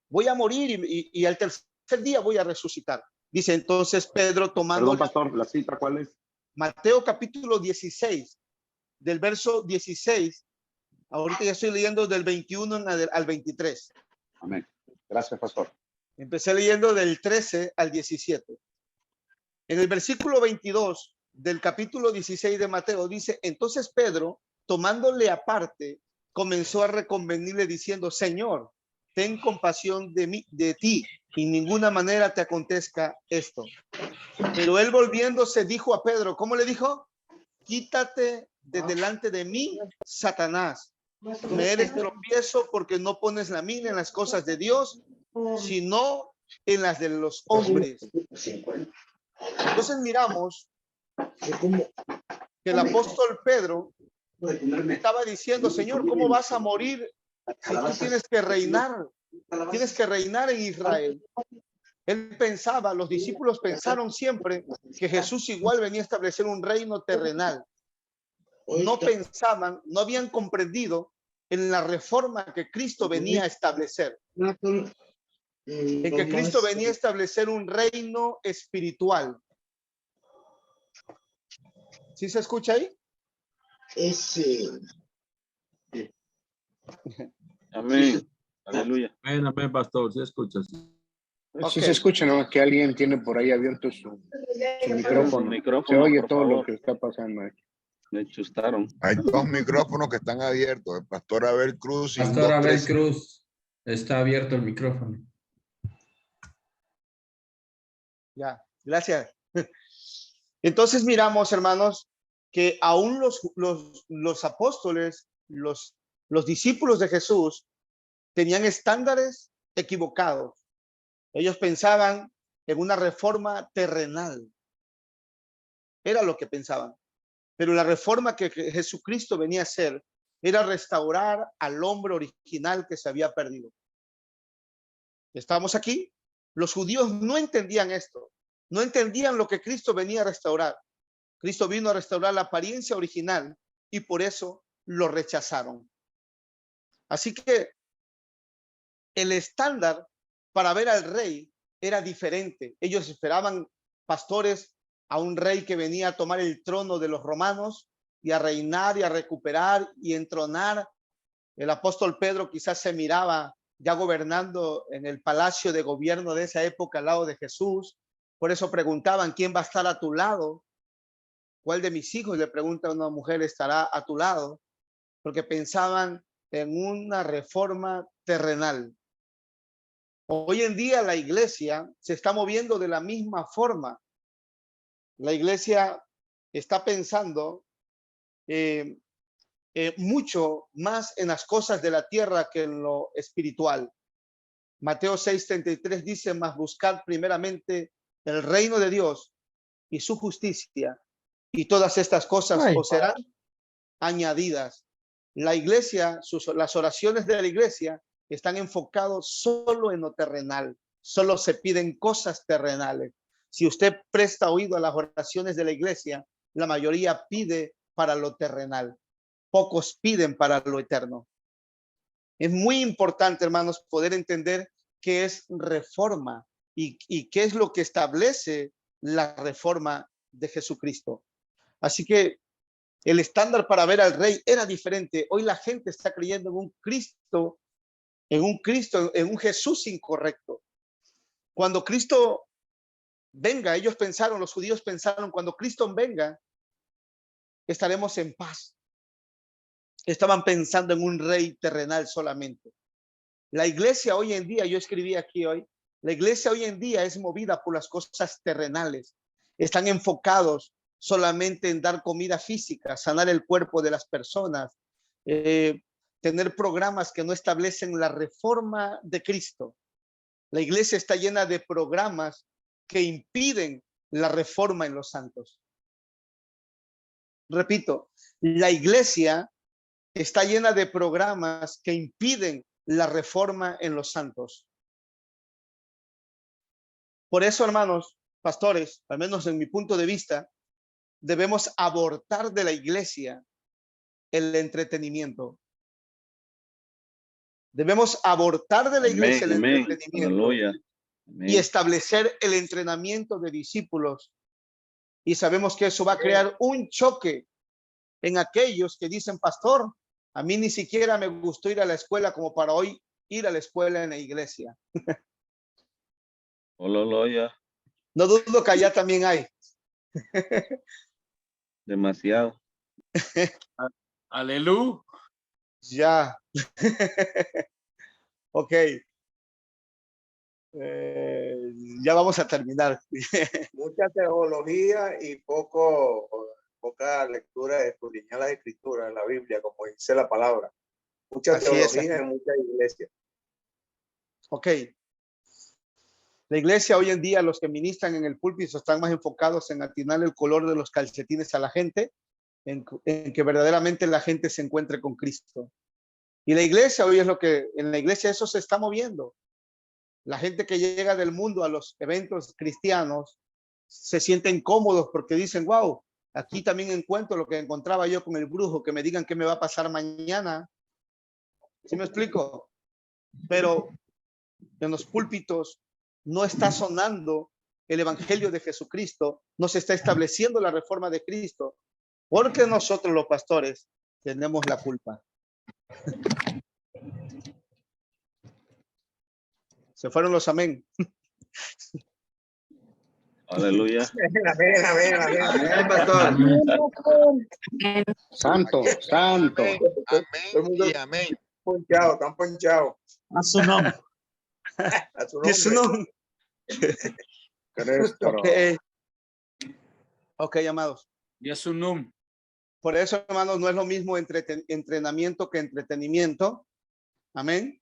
Speaker 2: voy a morir y al tercer día voy a resucitar. Dice entonces Pedro tomando
Speaker 3: perdón, pastor, ¿la cita cuál es?
Speaker 2: Mateo capítulo 16, del verso 16, ahorita ya estoy leyendo del 21 al 23.
Speaker 3: Amén. Gracias, pastor.
Speaker 2: Empecé leyendo del 13 al 17. En el versículo 22 del capítulo 16 de Mateo dice, entonces Pedro, tomándole aparte, comenzó a reconvenirle diciendo, Señor, ten compasión de ti, y ninguna manera te acontezca esto. Pero él volviéndose dijo a Pedro, ¿cómo le dijo? Quítate de delante de mí, Satanás. Me eres tropiezo porque no pones la mira en las cosas de Dios, sino en las de los hombres. Entonces miramos que el apóstol Pedro estaba diciendo, Señor, ¿cómo vas a morir si tú tienes que reinar? Tienes que reinar en Israel. Él pensaba, los discípulos pensaron siempre que Jesús igual venía a establecer un reino terrenal. No pensaban, no habían comprendido en la reforma que Cristo venía a establecer. En que Cristo venía a establecer un reino espiritual. ¿Sí se escucha ahí?
Speaker 8: Amén. Aleluya.
Speaker 6: Amén, amén, pastor. ¿Se escucha? Sí.
Speaker 5: Sí se escucha, ¿no? Que alguien tiene por ahí abierto su micrófono. Se oye
Speaker 8: por
Speaker 5: todo lo
Speaker 8: favor.
Speaker 5: que está pasando ahí.
Speaker 8: Me chustaron.
Speaker 6: Hay dos micrófonos que están abiertos. El pastor Abel Cruz y
Speaker 7: Pastor Abel
Speaker 6: 213.
Speaker 7: Cruz, está abierto el micrófono.
Speaker 2: Ya, gracias. Entonces miramos, hermanos, que aún los apóstoles, los discípulos de Jesús, tenían estándares equivocados. Ellos pensaban en una reforma terrenal. Era lo que pensaban. Pero la reforma que Jesucristo venía a hacer era restaurar al hombre original que se había perdido. ¿Estamos aquí? Los judíos no entendían esto. No entendían lo que Cristo venía a restaurar. Cristo vino a restaurar la apariencia original y por eso lo rechazaron. Así que el estándar para ver al rey era diferente. Ellos esperaban, pastores, a un rey que venía a tomar el trono de los romanos y a reinar y a recuperar y entronar. El apóstol Pedro quizás se miraba ya gobernando en el palacio de gobierno de esa época al lado de Jesús. Por eso preguntaban, ¿quién va a estar a tu lado? ¿Cuál de mis hijos, le pregunta a una mujer, estará a tu lado? Porque pensaban en una reforma terrenal. Hoy en día la iglesia se está moviendo de la misma forma. La iglesia está pensando mucho más en las cosas de la tierra que en lo espiritual. Mateo 6:33 dice, mas buscad primeramente el reino de Dios y su justicia, y todas estas cosas os serán añadidas. La iglesia, las oraciones de la iglesia están enfocados solo en lo terrenal, solo se piden cosas terrenales. Si usted presta oído a las oraciones de la iglesia, la mayoría pide para lo terrenal, pocos piden para lo eterno. Es muy importante, hermanos, poder entender qué es reforma y qué es lo que establece la reforma de Jesucristo. Así que el estándar para ver al rey era diferente. Hoy la gente está creyendo en un Jesús incorrecto. Cuando Cristo venga, ellos pensaron, los judíos pensaron, cuando Cristo venga, estaremos en paz. Estaban pensando en un rey terrenal solamente. La iglesia hoy en día, yo escribí aquí hoy, la iglesia hoy en día es movida por las cosas terrenales. Están enfocados solamente en dar comida física, sanar el cuerpo de las personas, tener programas que no establecen la reforma de Cristo. La iglesia está llena de programas que impiden la reforma en los santos. Repito, la iglesia está llena de programas que impiden la reforma en los santos. Por eso, hermanos, pastores, al menos en mi punto de vista, debemos abortar de la iglesia el entretenimiento. Debemos abortar de la iglesia el entretenimiento y establecer el entrenamiento de discípulos. Y sabemos que eso va a crear un choque en aquellos que dicen, pastor, a mí ni siquiera me gustó ir a la escuela como para hoy ir a la escuela en la iglesia. No dudo que allá también hay.
Speaker 8: Demasiado.
Speaker 9: Aleluya.
Speaker 2: Ya. Ok. Ya vamos a terminar.
Speaker 10: Mucha teología y poca lectura de escudriñar las escrituras en la Biblia, como dice la palabra. Mucha teología en muchas iglesias.
Speaker 2: Ok. La iglesia hoy en día, los que ministran en el púlpito están más enfocados en atinar el color de los calcetines a la gente, en que verdaderamente la gente se encuentre con Cristo. Y la iglesia hoy es lo que, en la iglesia eso se está moviendo. La gente que llega del mundo a los eventos cristianos se sienten cómodos porque dicen, wow, aquí también encuentro lo que encontraba yo con el brujo, que me digan qué me va a pasar mañana. ¿Sí me explico? Pero en los púlpitos no está sonando el evangelio de Jesucristo, no se está estableciendo la reforma de Cristo, porque nosotros los pastores tenemos la culpa. Se fueron los amén.
Speaker 8: Aleluya.
Speaker 10: Amén, pastor.
Speaker 5: Santo, santo.
Speaker 6: Amén y amén.
Speaker 10: Están ponchados.
Speaker 1: A su nombre.
Speaker 10: A su
Speaker 2: Es
Speaker 10: nombre.
Speaker 2: Okay. Ok, amados.
Speaker 9: Y es un nombre.
Speaker 2: Por eso, hermanos, no es lo mismo entrenamiento que entretenimiento. Amén.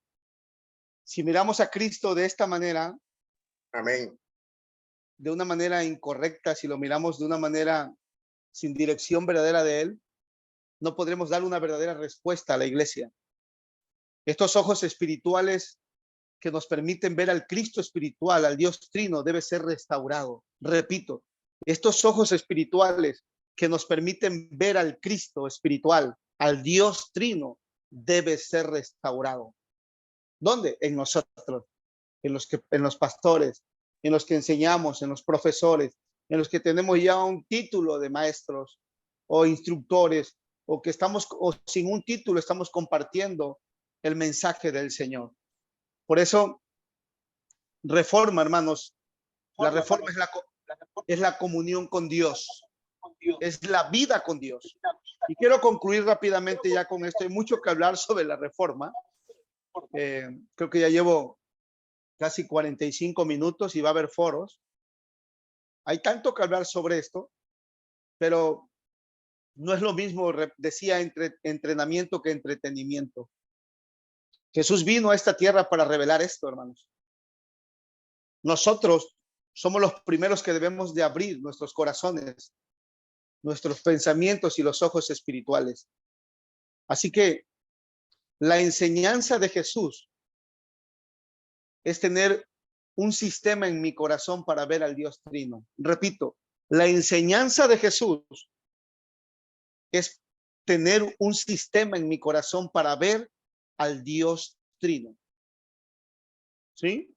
Speaker 2: Si miramos a Cristo de esta manera,
Speaker 10: Amén.
Speaker 2: de una manera incorrecta, si lo miramos de una manera sin dirección verdadera de Él, no podremos dar una verdadera respuesta a la iglesia. Estos ojos espirituales que nos permiten ver al Cristo espiritual, al Dios Trino, debe ser restaurado. Repito, estos ojos espirituales que nos permiten ver al Cristo espiritual, al Dios Trino, debe ser restaurado. ¿Dónde? En nosotros, en los pastores, en los que enseñamos, en los profesores, en los que tenemos ya un título de maestros o instructores, o que estamos, o sin un título, estamos compartiendo el mensaje del Señor. Por eso, reforma, hermanos, la reforma es la comunión con Dios, es la vida con Dios. Y quiero concluir rápidamente ya con esto. Hay mucho que hablar sobre la reforma. Creo que ya llevo casi 45 minutos y va a haber foros. Hay tanto que hablar sobre esto, pero no es lo mismo, decía, entrenamiento que entretenimiento. Jesús vino a esta tierra para revelar esto, hermanos. Nosotros somos los primeros que debemos de abrir nuestros corazones, nuestros pensamientos y los ojos espirituales. Así que la enseñanza de Jesús es tener un sistema en mi corazón para ver al Dios Trino. Repito, la enseñanza de Jesús es tener un sistema en mi corazón para ver al Dios Trino. ¿Sí?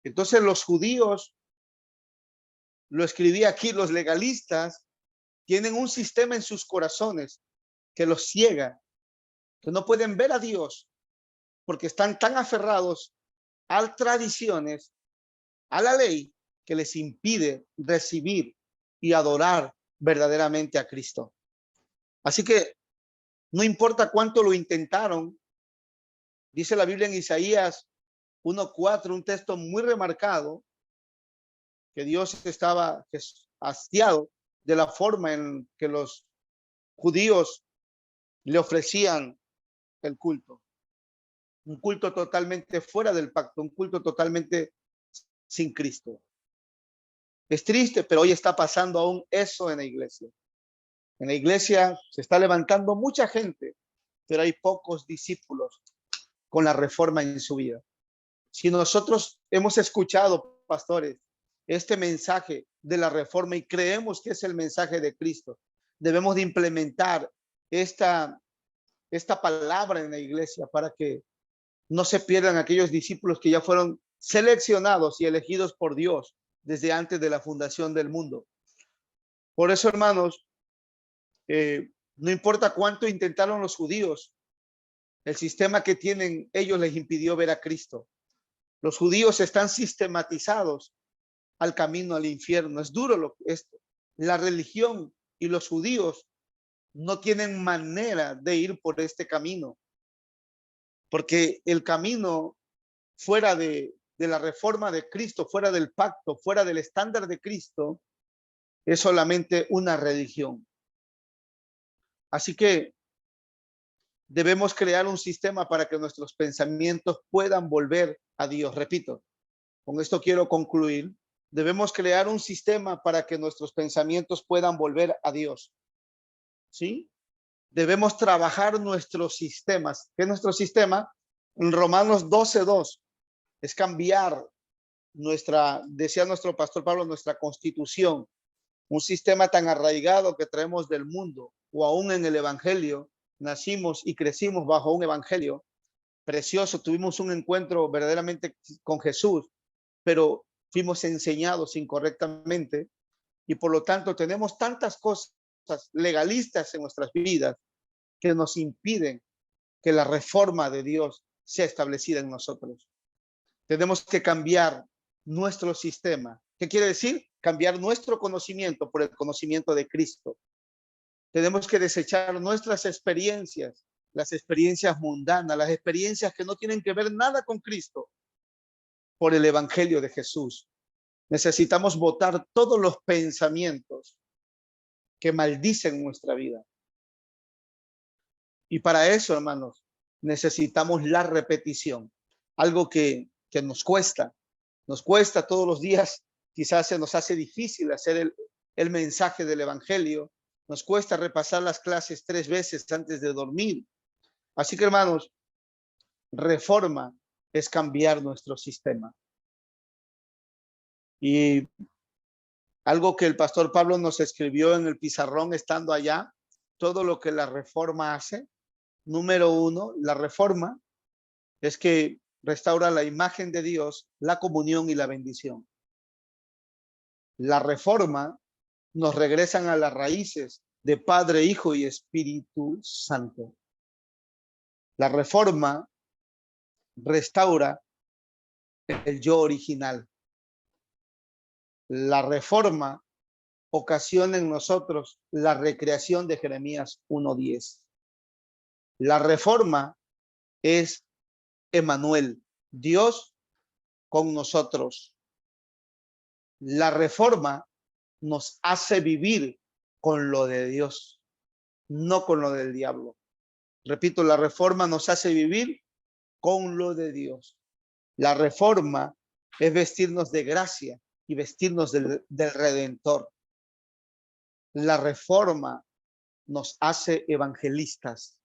Speaker 2: Entonces los judíos, lo escribí aquí, los legalistas tienen un sistema en sus corazones que los ciega, que no pueden ver a Dios porque están tan aferrados a tradiciones, a la ley, que les impide recibir y adorar verdaderamente a Cristo. Así que no importa cuánto lo intentaron, dice la Biblia en Isaías 1:4, un texto muy remarcado, que Dios estaba hastiado de la forma en que los judíos le ofrecían el culto. Un culto totalmente fuera del pacto, un culto totalmente sin Cristo. Es triste, pero hoy está pasando aún eso en la iglesia. En la iglesia se está levantando mucha gente, pero hay pocos discípulos con la reforma en su vida. Si nosotros hemos escuchado, pastores, este mensaje de la reforma y creemos que es el mensaje de Cristo, debemos de implementar esta palabra en la iglesia para que no se pierdan aquellos discípulos que ya fueron seleccionados y elegidos por Dios desde antes de la fundación del mundo. Por eso, hermanos, no importa cuánto intentaron los judíos, el sistema que tienen ellos les impidió ver a Cristo. Los judíos están sistematizados al camino al infierno. Es duro esto. La religión y los judíos no tienen manera de ir por este camino, porque el camino fuera de la reforma de Cristo, fuera del pacto, fuera del estándar de Cristo, es solamente una religión. Así que debemos crear un sistema para que nuestros pensamientos puedan volver a Dios. Repito, con esto quiero concluir. Debemos crear un sistema para que nuestros pensamientos puedan volver a Dios. ¿Sí? Debemos trabajar nuestros sistemas. ¿Qué es nuestro sistema? En Romanos 12:2 es cambiar decía nuestro pastor Pablo, nuestra constitución. Un sistema tan arraigado que traemos del mundo o aún en el evangelio. Nacimos y crecimos bajo un evangelio precioso. Tuvimos un encuentro verdaderamente con Jesús, pero fuimos enseñados incorrectamente y por lo tanto tenemos tantas cosas legalistas en nuestras vidas que nos impiden que la reforma de Dios sea establecida en nosotros. Tenemos que cambiar nuestro sistema. ¿Qué quiere decir? Cambiar nuestro conocimiento por el conocimiento de Cristo. Tenemos que desechar nuestras experiencias, las experiencias mundanas, las experiencias que no tienen que ver nada con Cristo, por el evangelio de Jesús. Necesitamos botar todos los pensamientos que maldicen nuestra vida. Y para eso, hermanos, necesitamos la repetición. Algo que nos cuesta todos los días. Quizás se nos hace difícil hacer el mensaje del evangelio. Nos cuesta repasar las clases 3 veces antes de dormir. Así que, hermanos, reforma es cambiar nuestro sistema. Y algo que el pastor Pablo nos escribió en el pizarrón estando allá, todo lo que la reforma hace. Número 1, la reforma es que restaura la imagen de Dios, la comunión y la bendición. La reforma nos regresan a las raíces de Padre, Hijo y Espíritu Santo. La reforma restaura el yo original. La reforma ocasiona en nosotros la recreación de Jeremías 1:10. La reforma es Emmanuel, Dios con nosotros. La reforma nos hace vivir con lo de Dios, no con lo del diablo. Repito, la reforma nos hace vivir con lo de Dios. La reforma es vestirnos de gracia y vestirnos del Redentor. La reforma nos hace evangelistas.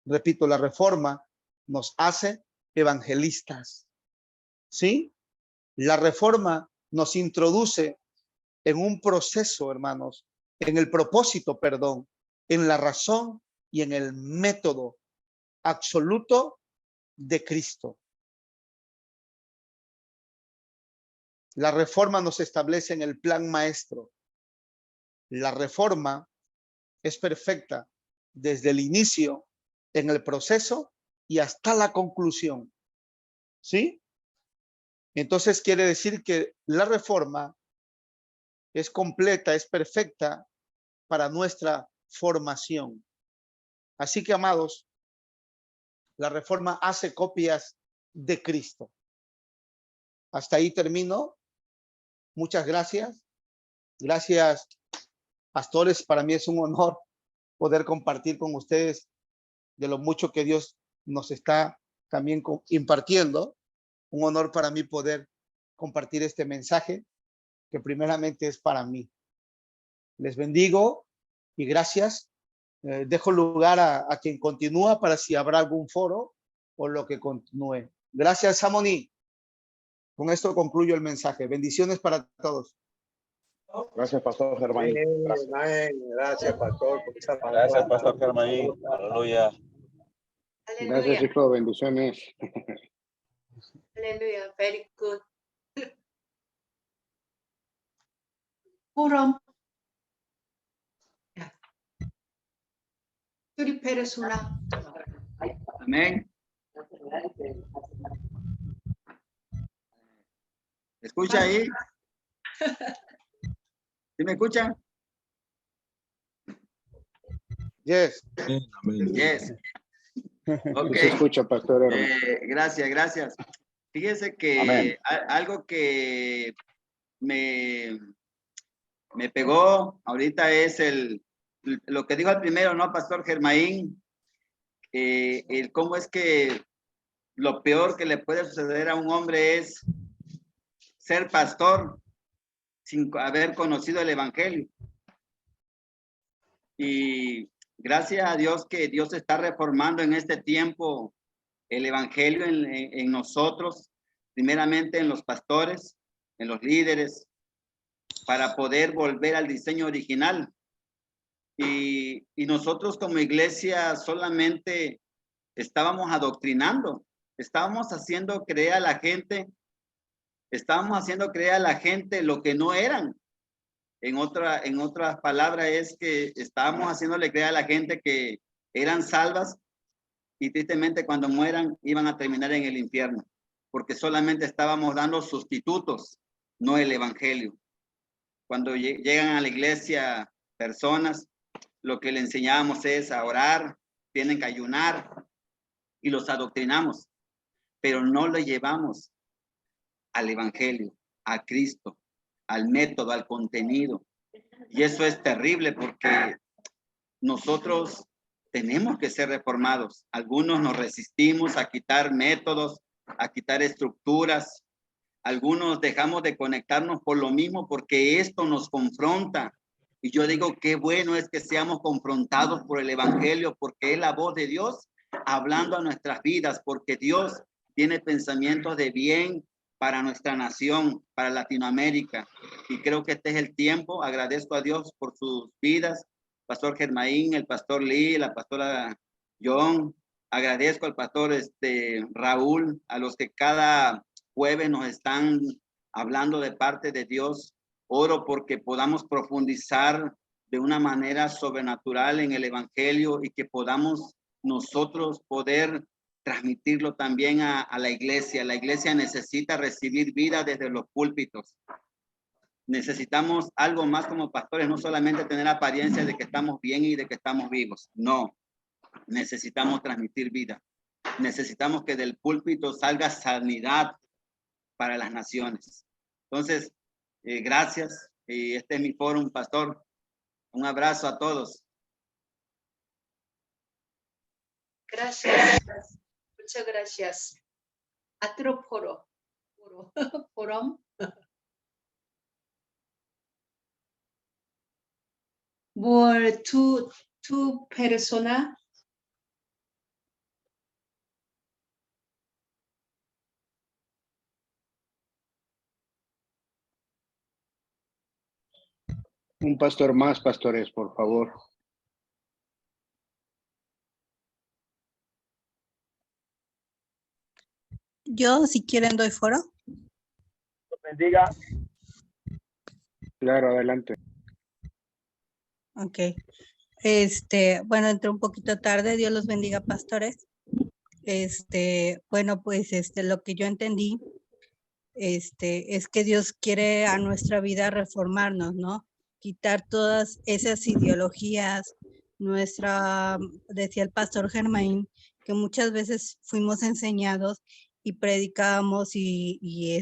Speaker 2: Repito, la reforma nos hace evangelistas. ¿Sí? La reforma nos introduce en un proceso, hermanos, en el propósito, perdón, en la razón y en el método absoluto de Cristo. La reforma nos establece en el plan maestro. La reforma es perfecta desde el inicio, en el proceso y hasta la conclusión. ¿Sí? Entonces quiere decir que la reforma es completa, es perfecta para nuestra formación. Así que, amados, la reforma hace copias de Cristo. Hasta ahí termino. Muchas gracias. Gracias, pastores. Para mí es un honor poder compartir con ustedes de lo mucho que Dios nos está también impartiendo. Un honor para mí poder compartir este mensaje que primeramente es para mí. Les bendigo y gracias. Dejo lugar a quien continúa para si habrá algún foro o lo que continúe. Gracias, Samoni. Con esto concluyo el mensaje. Bendiciones para todos.
Speaker 3: Gracias, Pastor Germain. Gracias.
Speaker 10: Gracias, pastor, por esa palabra.
Speaker 8: Gracias, Pastor Germain. Aleluya.
Speaker 5: Gracias, hijo. Bendiciones.
Speaker 1: Hallelujah. Very good. Forum. Three persona.
Speaker 9: Amén. ¿Me escucha ahí? ¿Sí me escucha?
Speaker 2: Yes.
Speaker 9: Yes. Ok.
Speaker 5: Se escucha, pastor.
Speaker 9: Gracias. Fíjese que algo que me pegó ahorita es lo que dijo al primero, ¿no, Pastor Germain? El cómo es que lo peor que le puede suceder a un hombre es ser pastor sin haber conocido el evangelio. Y gracias a Dios que Dios está reformando en este tiempo el evangelio en nosotros, primeramente en los pastores, en los líderes, para poder volver al diseño original. Y nosotros como iglesia solamente estábamos adoctrinando, estábamos haciendo creer a la gente lo que no eran. En otras palabras es que estábamos haciéndole creer a la gente que eran salvas y tristemente cuando mueran iban a terminar en el infierno, porque solamente estábamos dando sustitutos, no el evangelio. Cuando llegan a la iglesia personas, lo que le enseñábamos es a orar, tienen que ayunar y los adoctrinamos, pero no lo llevamos al evangelio, a Cristo, al método, al contenido. Y eso es terrible porque nosotros tenemos que ser reformados. Algunos nos resistimos a quitar métodos, a quitar estructuras. Algunos dejamos de conectarnos por lo mismo porque esto nos confronta. Y yo digo, qué bueno es que seamos confrontados por el evangelio, porque es la voz de Dios hablando a nuestras vidas, porque Dios tiene pensamientos de bien para nuestra nación, para Latinoamérica. Y creo que este es el tiempo. Agradezco a Dios por sus vidas. Pastor Germain, el pastor Lee, la pastora John. Agradezco al pastor Raúl, a los que cada jueves nos están hablando de parte de Dios. Oro porque podamos profundizar de una manera sobrenatural en el evangelio y que podamos nosotros poder transmitirlo también a la iglesia. La iglesia necesita recibir vida desde los púlpitos. Necesitamos algo más como pastores, no solamente tener apariencia de que estamos bien y de que estamos vivos. No, necesitamos transmitir vida. Necesitamos que del púlpito salga sanidad para las naciones. Entonces, gracias. Y este es mi foro, pastor. Un abrazo a todos.
Speaker 1: Gracias. Muchas gracias. Otro foro. Forum. Por tu persona.
Speaker 5: Un pastor más, pastores, por favor.
Speaker 11: Yo, si quieren, doy foro.
Speaker 10: Bendiga.
Speaker 5: Claro, adelante.
Speaker 11: Ok. Bueno, entré un poquito tarde. Dios los bendiga, pastores. Bueno, pues, lo que yo entendí, es que Dios quiere a nuestra vida reformarnos, ¿no? Quitar todas esas ideologías. Decía el pastor Germain, que muchas veces fuimos enseñados y predicábamos y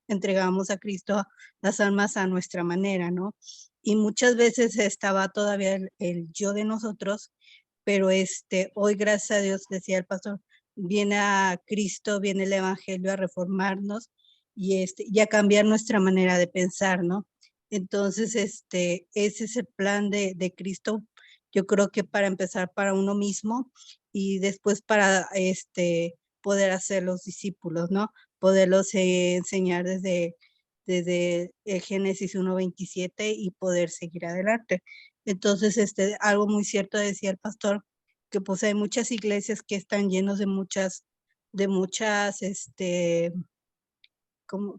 Speaker 11: entregábamos a Cristo las almas a nuestra manera, ¿no? Y muchas veces estaba todavía el yo de nosotros, pero hoy, gracias a Dios, decía el pastor, viene a Cristo, viene el Evangelio a reformarnos y a cambiar nuestra manera de pensar, ¿no? Entonces, ese es el plan de Cristo, yo creo que para empezar para uno mismo y después para poder hacer los discípulos, ¿no? Poderlos enseñar desde el Génesis 1:27 y poder seguir adelante. Entonces, algo muy cierto decía el pastor, que pues hay muchas iglesias que están llenos de muchas,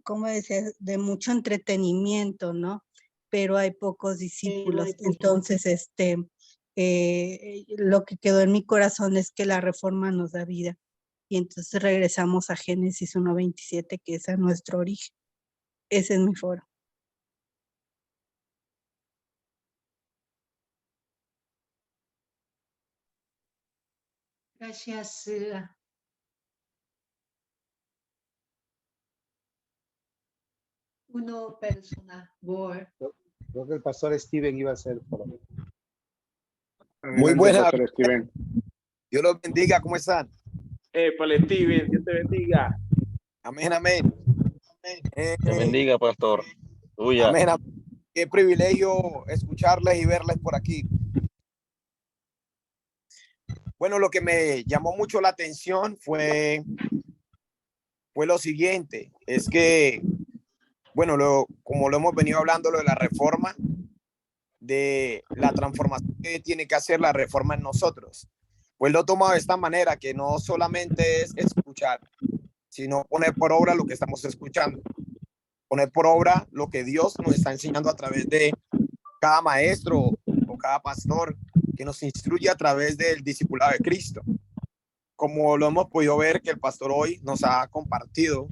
Speaker 11: ¿cómo decía? De mucho entretenimiento, ¿no? Pero hay pocos discípulos. Entonces, lo que quedó en mi corazón es que la reforma nos da vida. Y entonces regresamos a Génesis 1:27, que es a nuestro origen. Ese es mi foro.
Speaker 1: Gracias. Una persona.
Speaker 2: Creo que el pastor Steven iba a ser por ahí.
Speaker 5: Adelante,
Speaker 12: buena.
Speaker 5: Pastor Steven.
Speaker 12: Dios los bendiga, ¿cómo están?
Speaker 8: Para Steven, Dios te bendiga.
Speaker 12: Amén, amén.
Speaker 8: Te bendiga, pastor. Tuya.
Speaker 12: Amén, amén. Qué privilegio escucharles y verles por aquí. Bueno, lo que me llamó mucho la atención fue lo siguiente, es que, bueno, como lo hemos venido hablando, lo de la reforma, de la transformación que tiene que hacer la reforma en nosotros. Pues lo he tomado de esta manera, que no solamente es escuchar, sino poner por obra lo que estamos escuchando. Poner por obra lo que Dios nos está enseñando a través de cada maestro o cada pastor que nos instruye a través del discipulado de Cristo. Como lo hemos podido ver que el pastor hoy nos ha compartido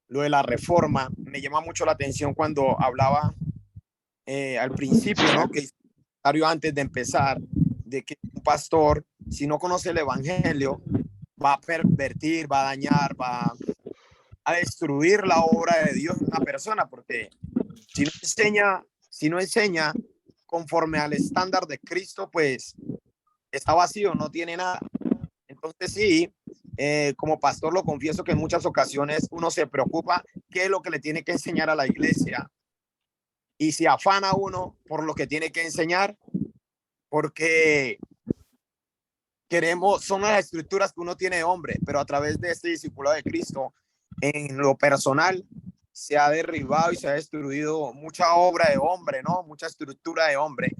Speaker 12: lo de la reforma, me llama mucho la atención cuando hablaba al principio, ¿no? Que antes de empezar, de que un pastor, si no conoce el evangelio, va a pervertir, va a dañar, va a destruir la obra de Dios en una persona, porque si no enseña conforme al estándar de Cristo, pues está vacío, no tiene nada. Entonces sí, como pastor lo confieso que en muchas ocasiones uno se preocupa qué es lo que le tiene que enseñar a la iglesia y se afana uno por lo que tiene que enseñar, porque son las estructuras que uno tiene de hombre, pero a través de este discipulado de Cristo, en lo personal, se ha derribado y se ha destruido mucha obra de hombre, ¿no? Mucha estructura de hombre,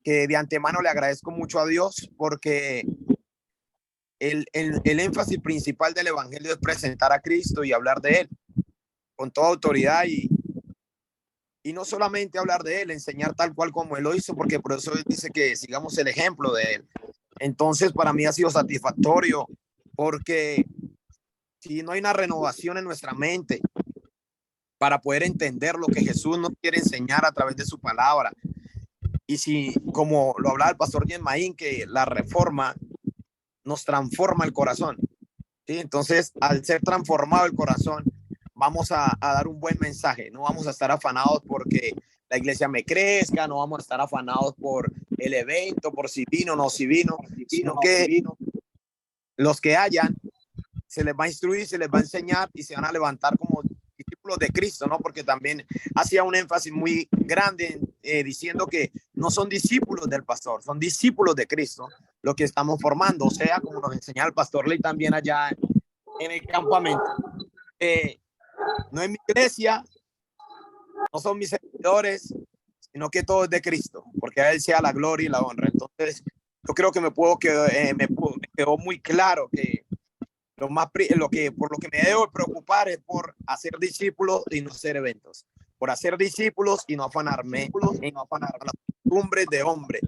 Speaker 12: que de antemano le agradezco mucho a Dios, porque el énfasis principal del evangelio es presentar a Cristo y hablar de él con toda autoridad y no solamente hablar de él, enseñar tal cual como él lo hizo, porque por eso él dice que sigamos el ejemplo de él. Entonces para mí ha sido satisfactorio, porque si no hay una renovación en nuestra mente para poder entender lo que Jesús nos quiere enseñar a través de su palabra, y si, como lo hablaba el pastor Yenmaín, que la reforma nos transforma el corazón, ¿sí? Entonces, al ser transformado el corazón, vamos a dar un buen mensaje. No vamos a estar afanados porque la iglesia me crezca, no vamos a estar afanados por el evento, por si vino o no si vino, sino que los que hayan, se les va a instruir, se les va a enseñar y se van a levantar como discípulos de Cristo, ¿no? Porque también hacía un énfasis muy grande diciendo que no son discípulos del pastor, son discípulos de Cristo, lo que estamos formando, o sea, como nos enseñaba el pastor Ley también allá en el campamento. No es mi iglesia, no son mis seguidores, sino que todo es de Cristo, porque a él sea la gloria y la honra. Entonces, yo creo que me quedó muy claro que por lo que me debo preocupar es por hacer discípulos y no hacer eventos, por hacer discípulos y no afanarme en afanar a las costumbres de hombre.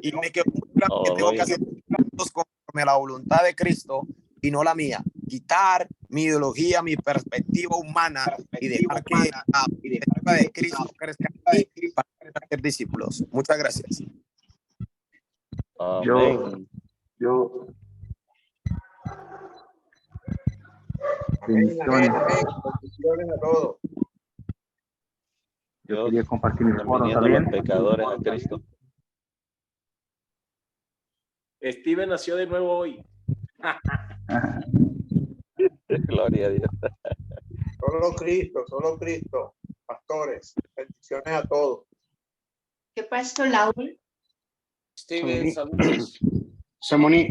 Speaker 12: Y me quedó muy claro que tengo que hacer discípulos conforme a la voluntad de Cristo y no la mía. Quitar mi ideología, mi perspectiva humana y dejar que la perspectiva de Cristo crezca para hacer discípulos. Muchas gracias.
Speaker 3: Yo
Speaker 10: Bendiciones a todos.
Speaker 3: Yo quería compartir mi foro, ¿está bien?
Speaker 8: Los pecadores a Cristo.
Speaker 13: Steven nació de nuevo hoy.
Speaker 8: Gloria a Dios.
Speaker 10: Solo Cristo. Pastores, bendiciones a todos.
Speaker 1: ¿Qué pastor Laúl?
Speaker 5: Steven, saludos. Samoni,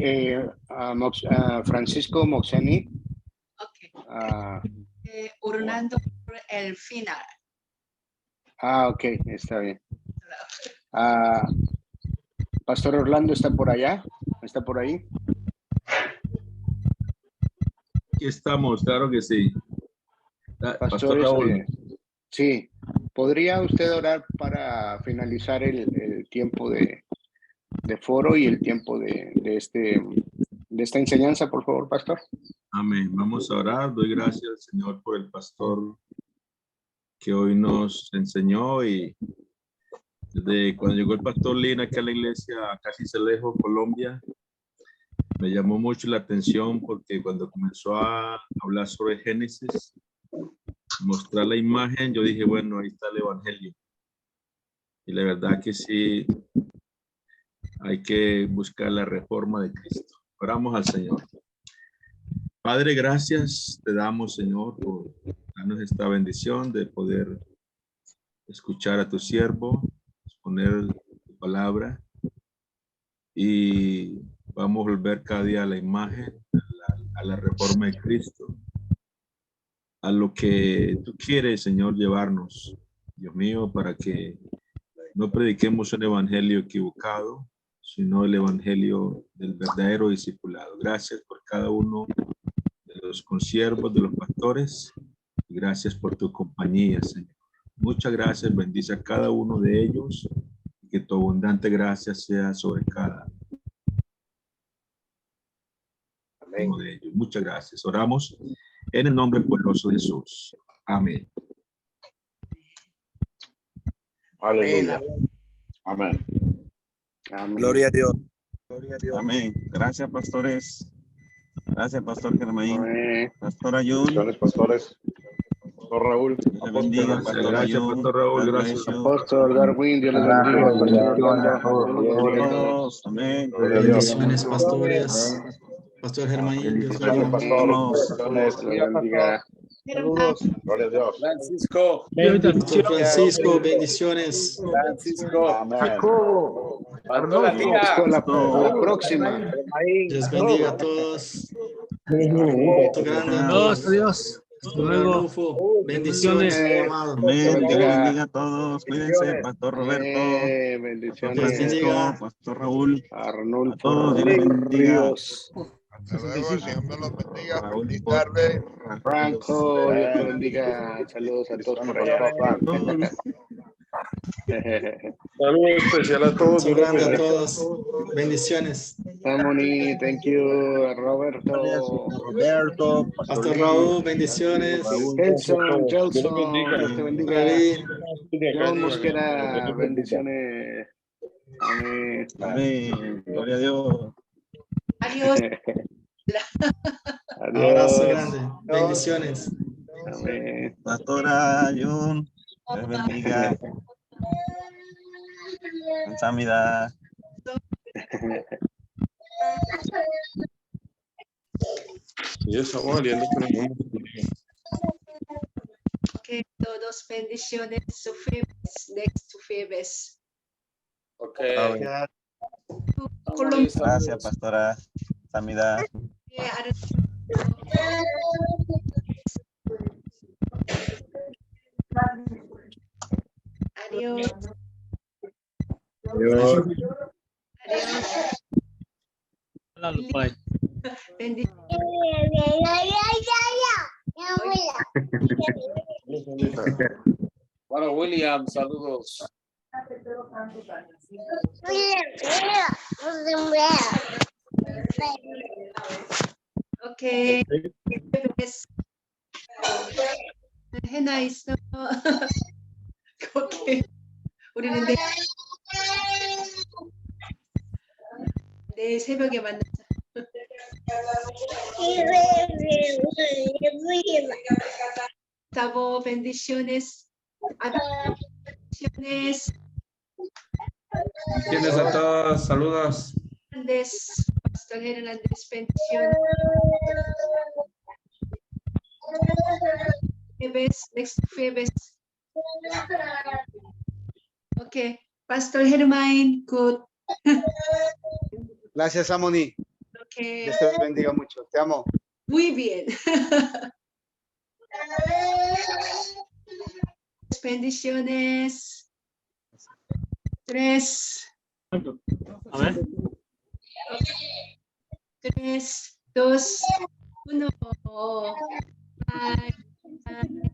Speaker 5: Francisco Moxani.
Speaker 1: Ok.
Speaker 5: Ah,
Speaker 1: Orando por el final.
Speaker 5: ok, está bien. Pastor Orlando está por allá, está por ahí.
Speaker 7: Aquí estamos, claro que sí. Pastor
Speaker 5: Pastores,
Speaker 7: Raúl.
Speaker 5: sí, ¿podría usted orar para finalizar el tiempo de foro y el tiempo de esta enseñanza, por favor, pastor?
Speaker 7: Amén. Vamos a orar. Doy gracias al Señor por el pastor que hoy nos enseñó, y desde cuando llegó el pastor Lina aquí a la iglesia, casi Celejo, Colombia, me llamó mucho la atención porque cuando comenzó a hablar sobre Génesis, mostrar la imagen, yo dije, bueno, ahí está el evangelio. Y la verdad que sí, hay que buscar la reforma de Cristo. Oramos al Señor. Padre, gracias te damos, Señor, por darnos esta bendición de poder escuchar a tu siervo, exponer tu palabra, y vamos a volver cada día a la imagen, a la reforma de Cristo, a lo que tú quieres, Señor, llevarnos, Dios mío, para que no prediquemos un evangelio equivocado, sino el evangelio del verdadero discipulado. Gracias por cada uno de los consiervos, de los pastores, y gracias por tu compañía, Señor. Muchas gracias, bendice a cada uno de ellos, y que tu abundante gracia sea sobre cada uno de ellos. Muchas gracias. Oramos en el nombre poderoso de Jesús. Amén.
Speaker 3: Aleluya. Amén.
Speaker 12: Gloria a Dios.
Speaker 13: Amén. Gracias, pastores. Gracias, pastor Germain.
Speaker 5: Amén.
Speaker 13: Pastor Ayun.
Speaker 3: Bendiciones, pastores. Pastor Raúl.
Speaker 13: Dios les bendiga, pastor
Speaker 7: Gracias,
Speaker 13: Ayun.
Speaker 7: pastor Raúl.
Speaker 13: God
Speaker 7: Gracias.
Speaker 13: bless you.
Speaker 5: Apóstol Darwin, Dios les bendiga. Pastor Orlando.
Speaker 13: Todos. Amén.
Speaker 7: Bendiciones, pastores. Pastor Germain. Dios
Speaker 3: Bendiciones,
Speaker 7: bendiga.
Speaker 3: pastor. Bendiciones.
Speaker 5: Dios les bendiga.
Speaker 1: Saludos.
Speaker 3: Gloria a Dios.
Speaker 12: Francisco.
Speaker 7: Pastor Francisco, bendiciones.
Speaker 12: Francisco.
Speaker 3: Amén.
Speaker 5: Hasta la próxima.
Speaker 7: Dios bendiga a todos. Roberto Grande.
Speaker 14: Adiós. Hasta luego.
Speaker 7: Arnulfo, bendiciones, mi amado.
Speaker 13: Amén. Dios les bendiga a todos. Cuídense, pastor Roberto. Pastor
Speaker 5: Bendiciones.
Speaker 13: Francisco, pastor Raúl.
Speaker 5: Arnulfo.
Speaker 13: A todos, Dios les bendiga.
Speaker 5: Ríos.
Speaker 6: Hasta luego, el Señor me los bendiga.
Speaker 13: Raúl,
Speaker 6: Feliz tarde.
Speaker 5: Franco, Dios te bendiga. Saludos a todos por allá.
Speaker 8: Saludos especial a todos.
Speaker 7: Un grande a todos. Bendiciones.
Speaker 5: Samoni, thank you. Roberto.
Speaker 7: Pastor Raúl, bendiciones.
Speaker 5: Gelson, Dios te bendiga.
Speaker 7: David.
Speaker 5: John Mosquera, bendiciones. Amén.
Speaker 13: Amén. Gloria a Dios.
Speaker 1: Adiós.
Speaker 7: Abrazo grande. Bendiciones.
Speaker 5: Amén.
Speaker 13: Pastora Ayun. Dios les bendiga. Kamsahamnida.
Speaker 1: Que todos bendiciones. Sufimos. Next to Febes.
Speaker 8: Okay.
Speaker 13: Gracias, pastora. Kamsahamnida.
Speaker 1: Adiós.
Speaker 8: Adiós.
Speaker 1: Adiós.
Speaker 8: Bueno, William, saludos.
Speaker 1: Okay. 해나 있어. 오케이. 우리는 내일 새벽에 만나자. Gustavo, bendiciones. Bendiciones.
Speaker 7: Bendiciones a todos. Saludos.
Speaker 1: Hernández, Pastor Hernández, bendiciones. Next Febes. Okay, Pastor Germain, good.
Speaker 2: Gracias, Amoni.
Speaker 1: Okay.
Speaker 2: Dios te bendiga mucho. Te amo.
Speaker 1: Muy bien. Bendiciones. 3.
Speaker 14: A ver.
Speaker 1: 3, 2, 1. Bye. Bye.